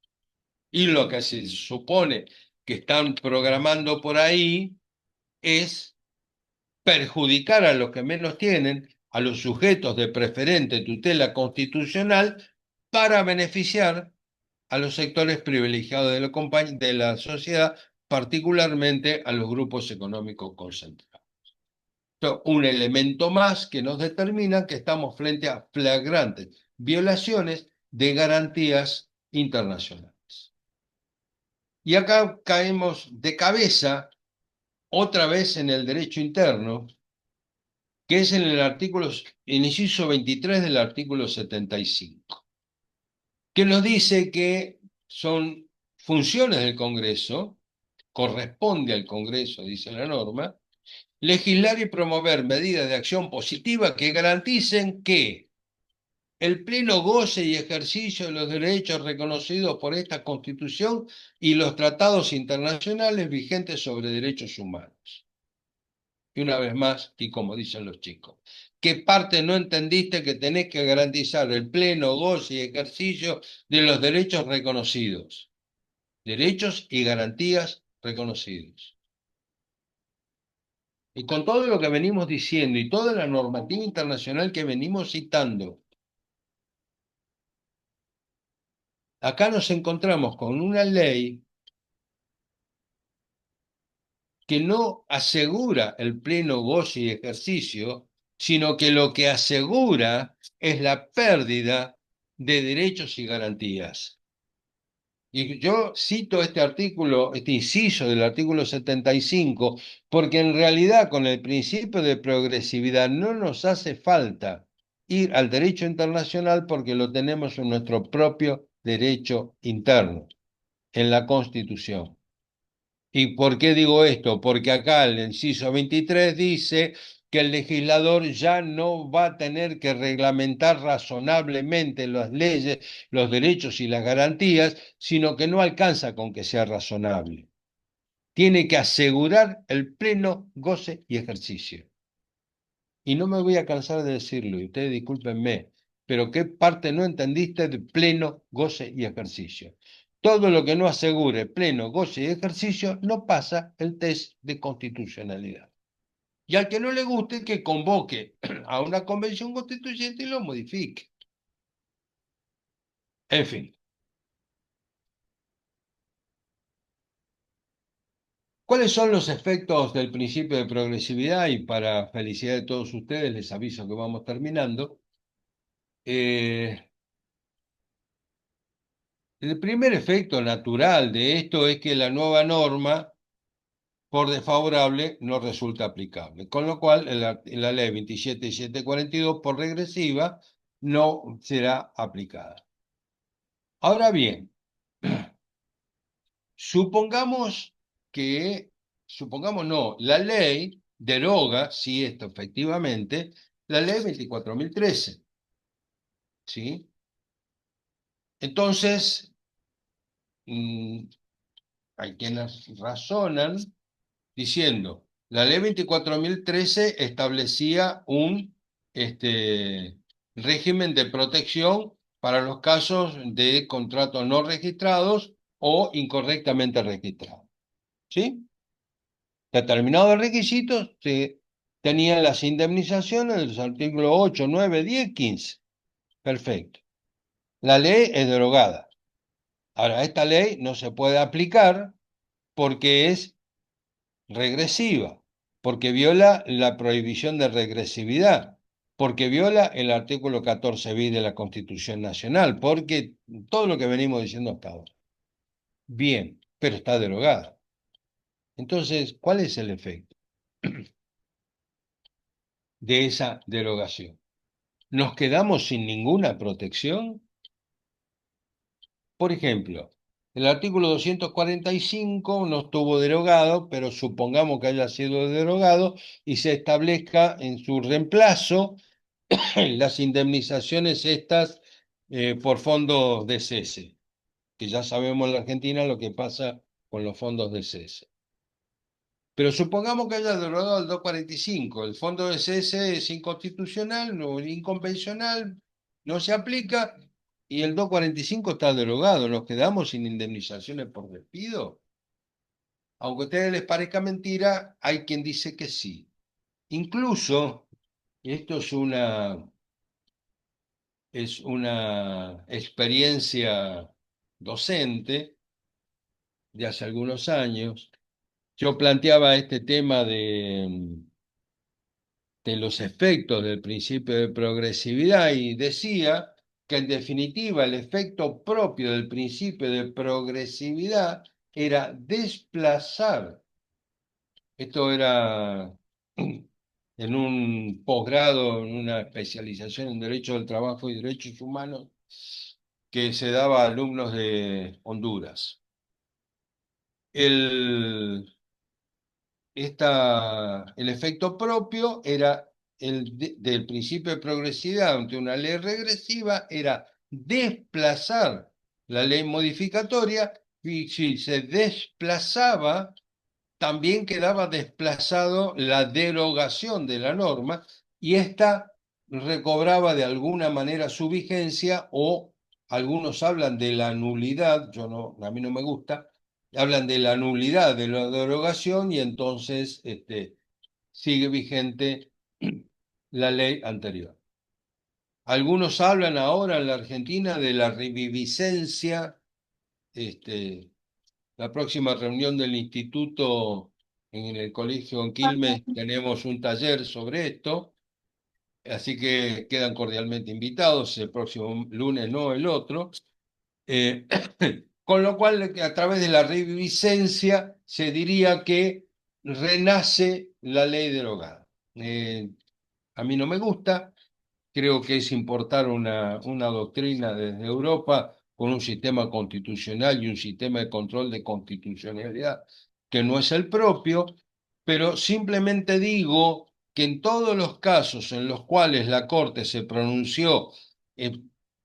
y lo que se supone que están programando por ahí, es perjudicar a los que menos tienen, a los sujetos de preferente tutela constitucional, para beneficiar a los sectores privilegiados de la sociedad, particularmente a los grupos económicos concentrados. Un elemento más que nos determina que estamos frente a flagrantes violaciones de garantías internacionales. Y acá caemos de cabeza otra vez en el derecho interno, que es en el inciso 23 del artículo 75, que nos dice que son funciones del Congreso, corresponde al Congreso, dice la norma, legislar y promover medidas de acción positiva que garanticen que el pleno goce y ejercicio de los derechos reconocidos por esta Constitución y los tratados internacionales vigentes sobre derechos humanos. Y una vez más, y como dicen los chicos, ¿qué parte no entendiste que tenés que garantizar el pleno goce y ejercicio de los derechos reconocidos? Derechos y garantías reconocidos. Y con todo lo que venimos diciendo y toda la normativa internacional que venimos citando, acá nos encontramos con una ley que no asegura el pleno goce y ejercicio, sino que lo que asegura es la pérdida de derechos y garantías. Y yo cito este artículo, este inciso del artículo 75, porque en realidad con el principio de progresividad no nos hace falta ir al derecho internacional porque lo tenemos en nuestro propio derecho interno, en la Constitución. ¿Y por qué digo esto? Porque acá el inciso 23 dice que el legislador ya no va a tener que reglamentar razonablemente las leyes, los derechos y las garantías, sino que no alcanza con que sea razonable. Tiene que asegurar el pleno goce y ejercicio. Y no me voy a cansar de decirlo, y ustedes discúlpenme, pero ¿qué parte no entendiste de pleno goce y ejercicio? Todo lo que no asegure pleno goce y ejercicio no pasa el test de constitucionalidad. Y al que no le guste, que convoque a una convención constituyente y lo modifique. En fin, ¿cuáles son los efectos del principio de progresividad? Y para felicidad de todos ustedes, les aviso que vamos terminando. Eh, el primer efecto natural de esto es que la nueva norma, por desfavorable, no resulta aplicable, con lo cual la ley 27742, por regresiva, no será aplicada. Ahora bien, supongamos supongamos no, la ley deroga, si esto efectivamente, la ley 24.013, ¿sí? Entonces, mm, hay quienes razonan diciendo, la ley 24.013 establecía un régimen de protección para los casos de contratos no registrados o incorrectamente registrados. ¿Sí? Determinados requisitos tenían las indemnizaciones de los artículos 8, 9, 10, 15. Perfecto. La ley es derogada. Ahora, esta ley no se puede aplicar porque es regresiva, porque viola la prohibición de regresividad, porque viola el artículo 14 bis de la Constitución Nacional, porque todo lo que venimos diciendo hasta ahora. Bien, pero está derogada. Entonces, ¿cuál es el efecto de esa derogación? ¿Nos quedamos sin ninguna protección? Por ejemplo, el artículo 245 no estuvo derogado, pero supongamos que haya sido derogado y se establezca en su reemplazo las indemnizaciones estas por fondos de cese, que ya sabemos en la Argentina lo que pasa con los fondos de cese. Pero supongamos que haya derogado el 245, el fondo de cese es inconstitucional, no, inconvencional, no se aplica y el 245 está derogado. ¿Nos quedamos sin indemnizaciones por despido? Aunque a ustedes les parezca mentira, hay quien dice que sí. Incluso, y esto es una experiencia docente de hace algunos años, yo planteaba este tema de los efectos del principio de progresividad y decía que en definitiva el efecto propio del principio de progresividad era desplazar, esto era en un posgrado, en una especialización en Derecho del Trabajo y Derechos Humanos que se daba a alumnos de Honduras. El, el efecto propio era del principio de progresividad ante una ley regresiva, era desplazar la ley modificatoria y si se desplazaba, también quedaba desplazado la derogación de la norma y ésta recobraba de alguna manera su vigencia o algunos hablan de la nulidad, yo no, a mí no me gusta, hablan de la nulidad de la derogación y entonces sigue vigente la ley anterior. Algunos hablan ahora en la Argentina de la reviviscencia, este, la próxima reunión del instituto en el colegio en Quilmes tenemos un taller sobre esto, así que quedan cordialmente invitados el próximo lunes, no el otro. Eh, con lo cual, a través de la reviviscencia se diría que renace la ley derogada. A mí no me gusta, creo que es importar una doctrina desde Europa con un sistema constitucional y un sistema de control de constitucionalidad que no es el propio, pero simplemente digo que en todos los casos en los cuales la Corte se pronunció eh,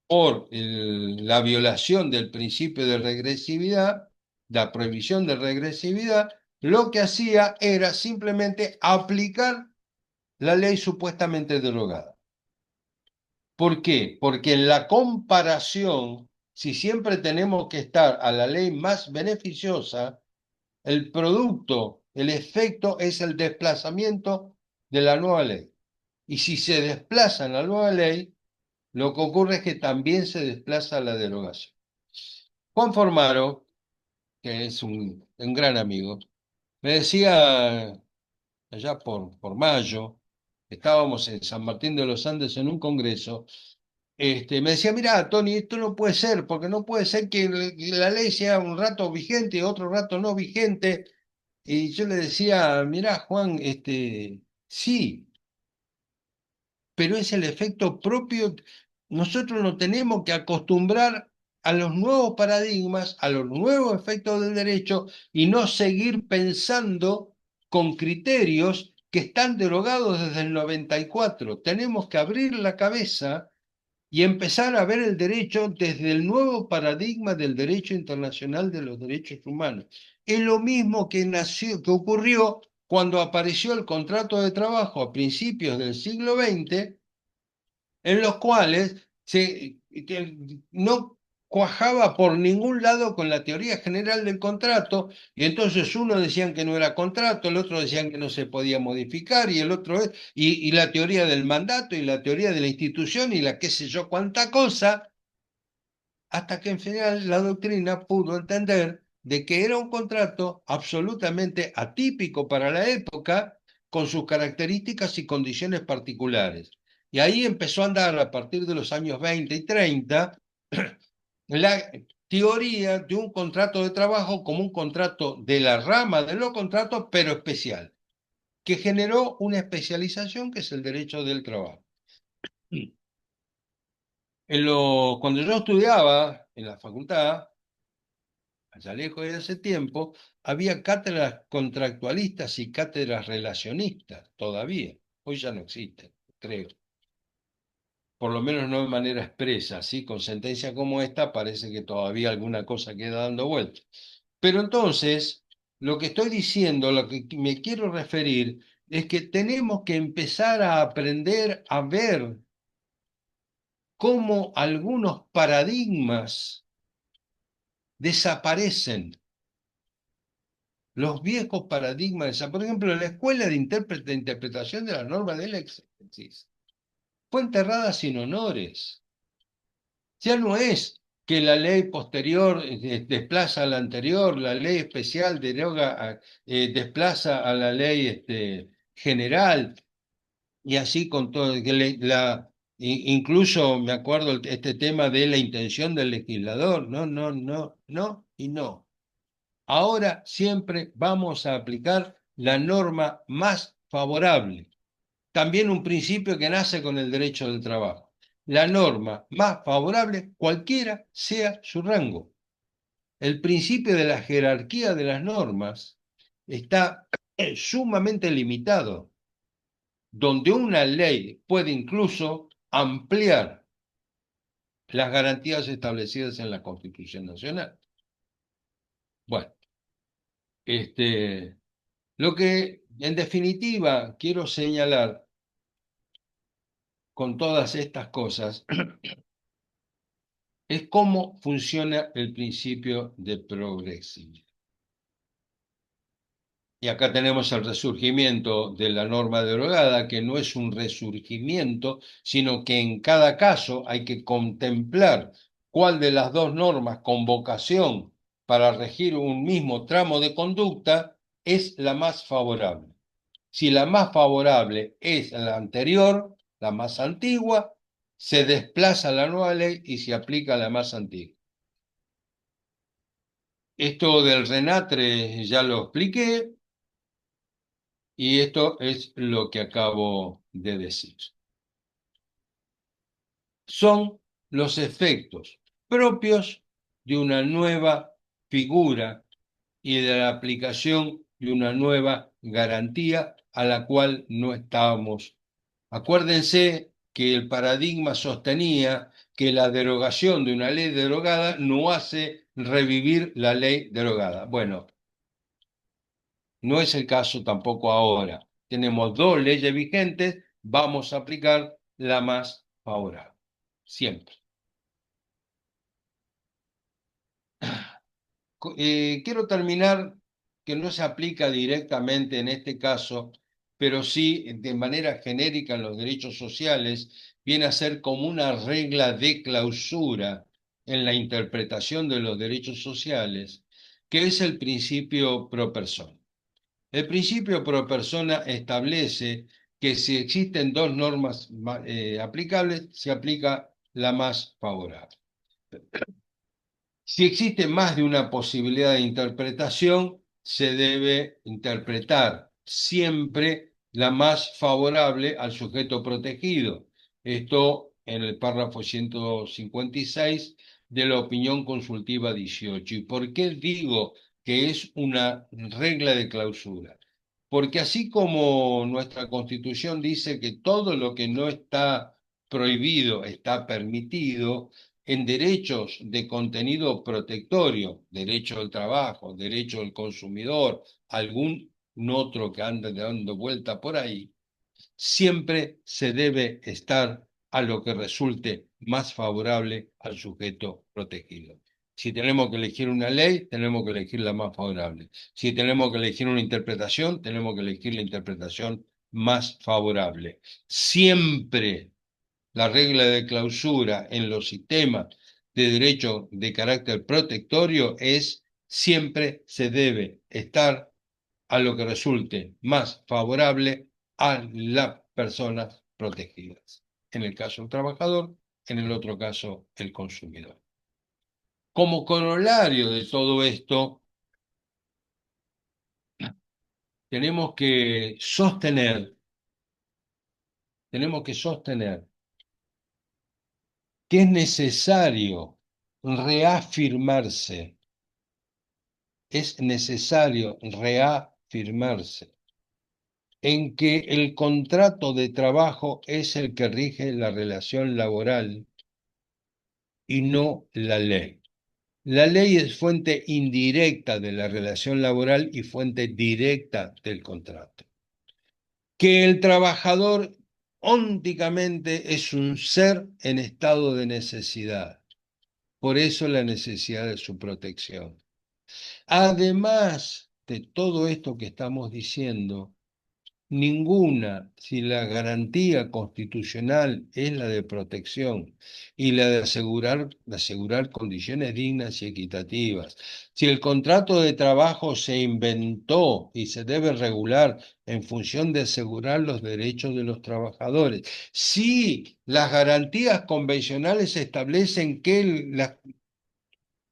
por la violación del principio de regresividad, la prohibición de regresividad, lo que hacía era simplemente aplicar la ley supuestamente derogada. ¿Por qué? Porque en la comparación, si siempre tenemos que estar a la ley más beneficiosa, el producto, el efecto es el desplazamiento de la nueva ley. Y si se desplaza en la nueva ley, lo que ocurre es que también se desplaza la derogación. Juan Formaro, que es un gran amigo, me decía allá por mayo, estábamos en San Martín de los Andes en un congreso. Me decía, mira, Tony, esto no puede ser, porque no puede ser que la ley sea un rato vigente y otro rato no vigente. Y yo le decía, mira, Juan, sí, pero es el efecto propio. Nosotros nos tenemos que acostumbrar a los nuevos paradigmas, a los nuevos efectos del derecho y no seguir pensando con criterios que están derogados desde el 94. Tenemos que abrir la cabeza y empezar a ver el derecho desde el nuevo paradigma del derecho internacional de los derechos humanos. Es lo mismo que nació, que ocurrió cuando apareció el contrato de trabajo a principios del siglo XX, en los cuales no cuajaba por ningún lado con la teoría general del contrato, y entonces uno decían que no era contrato, el otro decían que no se podía modificar, y el otro y la teoría del mandato, y la teoría de la institución, y la qué sé yo cuánta cosa, hasta que en final la doctrina pudo entender de que era un contrato absolutamente atípico para la época, con sus características y condiciones particulares. Y ahí empezó a andar a partir de los años 20 y 30 la teoría de un contrato de trabajo como un contrato de la rama de los contratos, pero especial, que generó una especialización que es el derecho del trabajo. Cuando yo estudiaba en la facultad, allá lejos de hace tiempo, había cátedras contractualistas y cátedras relacionistas todavía. Hoy ya no existen, creo. Por lo menos no de manera expresa, ¿sí? Con sentencia como esta parece que todavía alguna cosa queda dando vuelta. Pero entonces, lo que estoy diciendo, lo que me quiero referir, es que tenemos que empezar a aprender a ver cómo algunos paradigmas desaparecen. Los viejos paradigmas, por ejemplo, la escuela de interpretación de las normas del éxito fue enterrada sin honores. Ya no es que la ley posterior desplaza a la anterior, la ley especial desplaza a la ley general, y así con todo. Incluso me acuerdo este tema de la intención del legislador. No, no, no, no y no. Ahora siempre vamos a aplicar la norma más favorable. También un principio que nace con el derecho del trabajo. La norma más favorable, cualquiera sea su rango. El principio de la jerarquía de las normas está sumamente limitado, donde una ley puede incluso ampliar las garantías establecidas en la Constitución Nacional. Bueno, lo que en definitiva quiero señalar con todas estas cosas es cómo funciona el principio de progresividad. Y acá tenemos el resurgimiento de la norma derogada, que no es un resurgimiento, sino que en cada caso hay que contemplar cuál de las dos normas con vocación para regir un mismo tramo de conducta es la más favorable. Si la más favorable es la anterior, la más antigua, se desplaza la nueva ley y se aplica la más antigua. Esto del RENATRE ya lo expliqué y esto es lo que acabo de decir. Son los efectos propios de una nueva figura y de la aplicación de una nueva garantía a la cual no estábamos. Acuérdense que el paradigma sostenía que la derogación de una ley derogada no hace revivir la ley derogada. Bueno, no es el caso tampoco ahora. Tenemos dos leyes vigentes, vamos a aplicar la más favorable. Siempre. Quiero terminar que no se aplica directamente en este caso, pero sí de manera genérica en los derechos sociales, viene a ser como una regla de clausura en la interpretación de los derechos sociales, que es el principio pro persona. El principio pro persona establece que si existen dos normas aplicables, se aplica la más favorable. Si existe más de una posibilidad de interpretación, se debe interpretar siempre la más favorable al sujeto protegido. Esto en el párrafo 156 de la opinión consultiva 18. ¿Y por qué digo que es una regla de clausura? Porque así como nuestra Constitución dice que todo lo que no está prohibido está permitido, en derechos de contenido protectorio, derecho al trabajo, derecho del consumidor, algún otro que ande dando vuelta por ahí, siempre se debe estar a lo que resulte más favorable al sujeto protegido. Si tenemos que elegir una ley, tenemos que elegir la más favorable. Si tenemos que elegir una interpretación, tenemos que elegir la interpretación más favorable. Siempre la regla de clausura en los sistemas de derecho de carácter protectorio es siempre se debe estar a lo que resulte más favorable a las personas protegidas. En el caso del trabajador, en el otro caso el consumidor. Como corolario de todo esto, tenemos que sostener, tenemos que sostener que es necesario reafirmarse, es necesario reafirmarse en que el contrato de trabajo es el que rige la relación laboral y no la ley. La ley es fuente indirecta de la relación laboral y fuente directa del contrato. Que el trabajador ónticamente es un ser en estado de necesidad. Por eso la necesidad de su protección. Además de todo esto que estamos diciendo, ninguna, si la garantía constitucional es la de protección y la de asegurar condiciones dignas y equitativas, si el contrato de trabajo se inventó y se debe regular en función de asegurar los derechos de los trabajadores, si las garantías convencionales establecen que los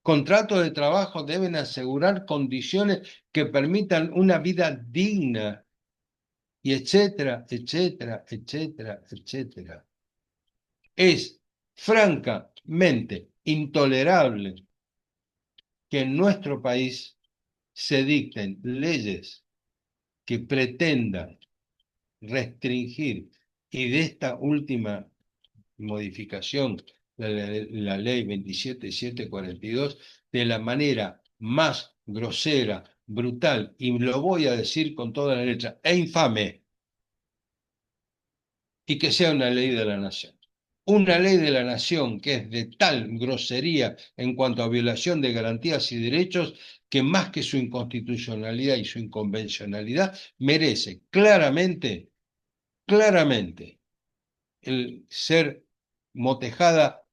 contratos de trabajo deben asegurar condiciones que permitan una vida digna y etcétera, etcétera, etcétera, etcétera. Es francamente intolerable que en nuestro país se dicten leyes que pretendan restringir, y de esta última modificación, la ley 27742, de la manera más grosera, brutal, y lo voy a decir con toda la letra, e infame, y que sea una ley de la nación. Una ley de la nación que es de tal grosería en cuanto a violación de garantías y derechos que más que su inconstitucionalidad y su inconvencionalidad merece claramente, claramente el ser motejada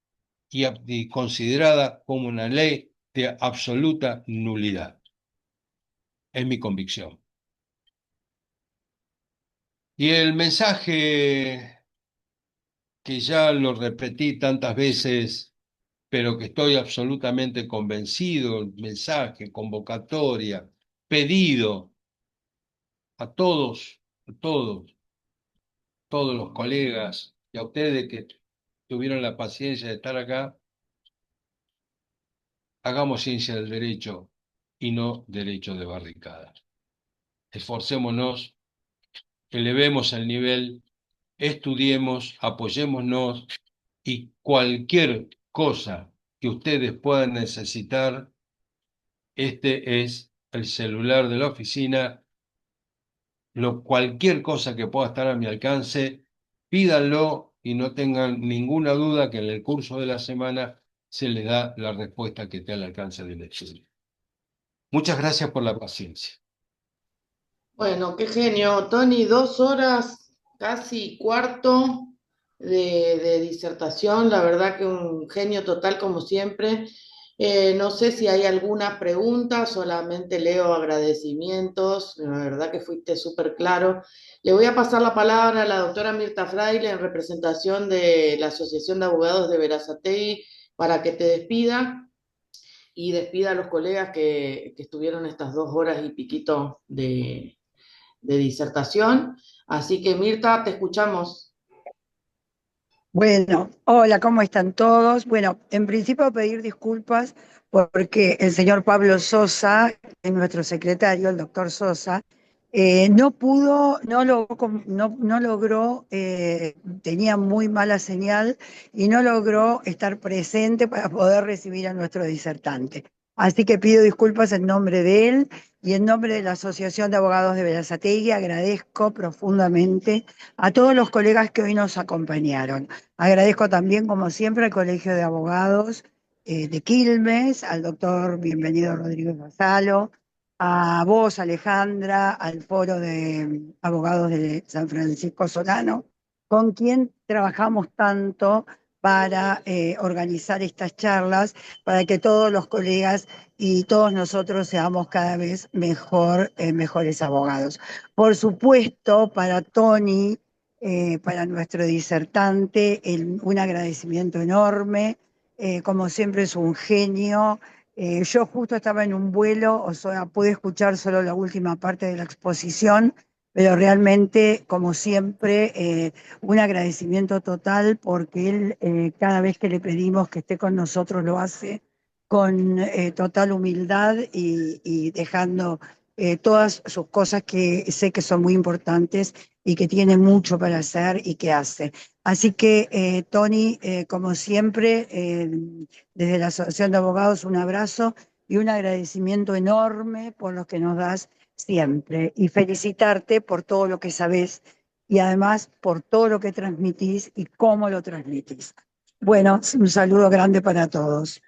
y considerada como una ley de absoluta nulidad. Es mi convicción. Y el mensaje que ya lo repetí tantas veces, pero que estoy absolutamente convencido, el mensaje, convocatoria, pedido a todos los colegas y a ustedes que tuvieron la paciencia de estar acá, hagamos ciencia del derecho y no derecho de barricada. Esforcémonos, elevemos el nivel, estudiemos, apoyémonos y cualquier cosa que ustedes puedan necesitar, este es el celular de la oficina. Cualquier cosa que pueda estar a mi alcance, pídanlo y no tengan ninguna duda que en el curso de la semana se les da la respuesta que esté al alcance del estudio. Muchas gracias por la paciencia. Bueno, qué genio, Tony, 2 horas, casi cuarto de disertación, la verdad que un genio total como siempre. No sé si hay alguna pregunta, solamente leo agradecimientos, la verdad que fuiste súper claro. Le voy a pasar la palabra a la doctora Mirta Fraile en representación de la Asociación de Abogados de Berazategui para que te despida y despida a los colegas que estuvieron estas 2 horas y piquito de disertación. Así que Mirta, te escuchamos. Bueno, hola, ¿cómo están todos? Bueno, en principio pedir disculpas porque el señor Pablo Sosa, nuestro secretario, el doctor Sosa, no pudo, no logró, tenía muy mala señal y no logró estar presente para poder recibir a nuestro disertante. Así que pido disculpas en nombre de él y en nombre de la Asociación de Abogados de Berazategui. Agradezco profundamente a todos los colegas que hoy nos acompañaron. Agradezco también, como siempre, al Colegio de Abogados de Quilmes, al doctor Bienvenido Rodríguez Gonzalo, a vos, Alejandra, al Foro de Abogados de San Francisco Solano, con quien trabajamos tanto para organizar estas charlas, para que todos los colegas y todos nosotros seamos cada vez mejores abogados. Por supuesto, para Tony, para nuestro disertante, un agradecimiento enorme. como siempre es un genio. Yo justo estaba en un vuelo, o sea, pude escuchar solo la última parte de la exposición, pero realmente, como siempre, un agradecimiento total porque él, cada vez que le pedimos que esté con nosotros, lo hace con total humildad y dejando todas sus cosas que sé que son muy importantes y que tiene mucho para hacer y que hace. Así que, Tony, como siempre, desde la Asociación de Abogados, un abrazo y un agradecimiento enorme por lo que nos das siempre. Y felicitarte por todo lo que sabés y además por todo lo que transmitís y cómo lo transmitís. Bueno, un saludo grande para todos.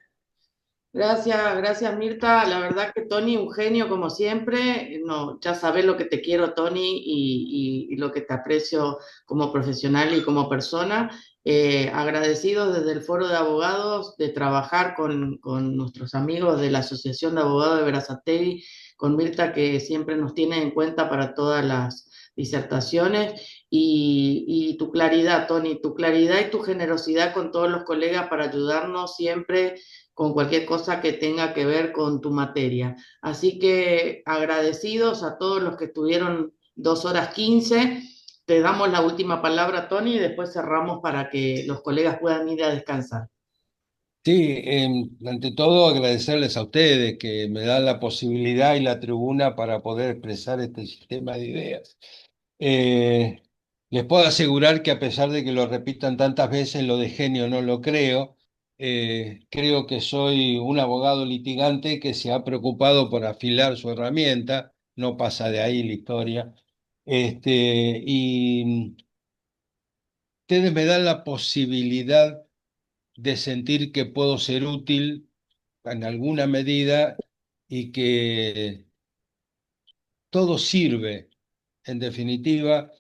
Gracias, gracias Mirta. La verdad que Tony, un genio como siempre. No, ya sabes lo que te quiero, Tony, y lo que te aprecio como profesional y como persona. Agradecidos desde el Foro de Abogados de trabajar con nuestros amigos de la Asociación de Abogados de Berazategui, con Mirta, que siempre nos tiene en cuenta para todas las disertaciones, y tu claridad, Tony, tu claridad y tu generosidad con todos los colegas para ayudarnos siempre con cualquier cosa que tenga que ver con tu materia. Así que agradecidos a todos los que estuvieron 2 horas 15. Te damos la última palabra, Tony, y después cerramos para que los colegas puedan ir a descansar. Sí, ante todo agradecerles a ustedes que me dan la posibilidad y la tribuna para poder expresar este sistema de ideas. Eh, Les puedo asegurar que a pesar de que lo repitan tantas veces, lo de genio no lo creo. Creo que soy un abogado litigante que se ha preocupado por afilar su herramienta, no pasa de ahí la historia. Y ustedes me dan la posibilidad de sentir que puedo ser útil en alguna medida y que todo sirve, en definitiva,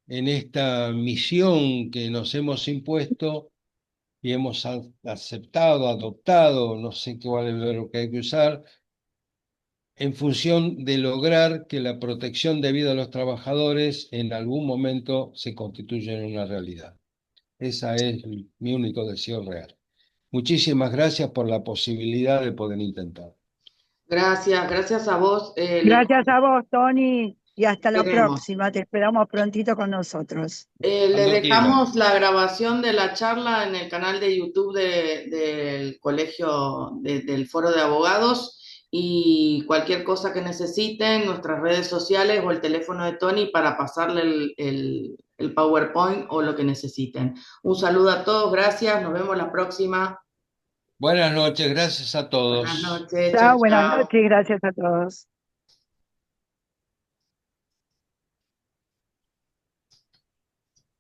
en esta misión que nos hemos impuesto y hemos aceptado, adoptado, no sé qué vale el verbo que hay que usar, en función de lograr que la protección debida a los trabajadores en algún momento se constituya en una realidad. Ese es mi único deseo real. Muchísimas gracias por la posibilidad de poder intentar. Gracias, gracias a vos. Les Gracias a vos, Tony, y hasta la queremos. próxima. Te esperamos prontito con nosotros. Les Cuando quieran. dejamos la grabación de la charla en el canal de YouTube del colegio, del Foro de Abogados, y cualquier cosa que necesiten, nuestras redes sociales o el teléfono de Tony para pasarle el PowerPoint o lo que necesiten. Un saludo a todos, gracias, nos vemos la próxima. Buenas noches, gracias a Buenas todos. noches, chao, Chao, buenas chao. noches, gracias a todos.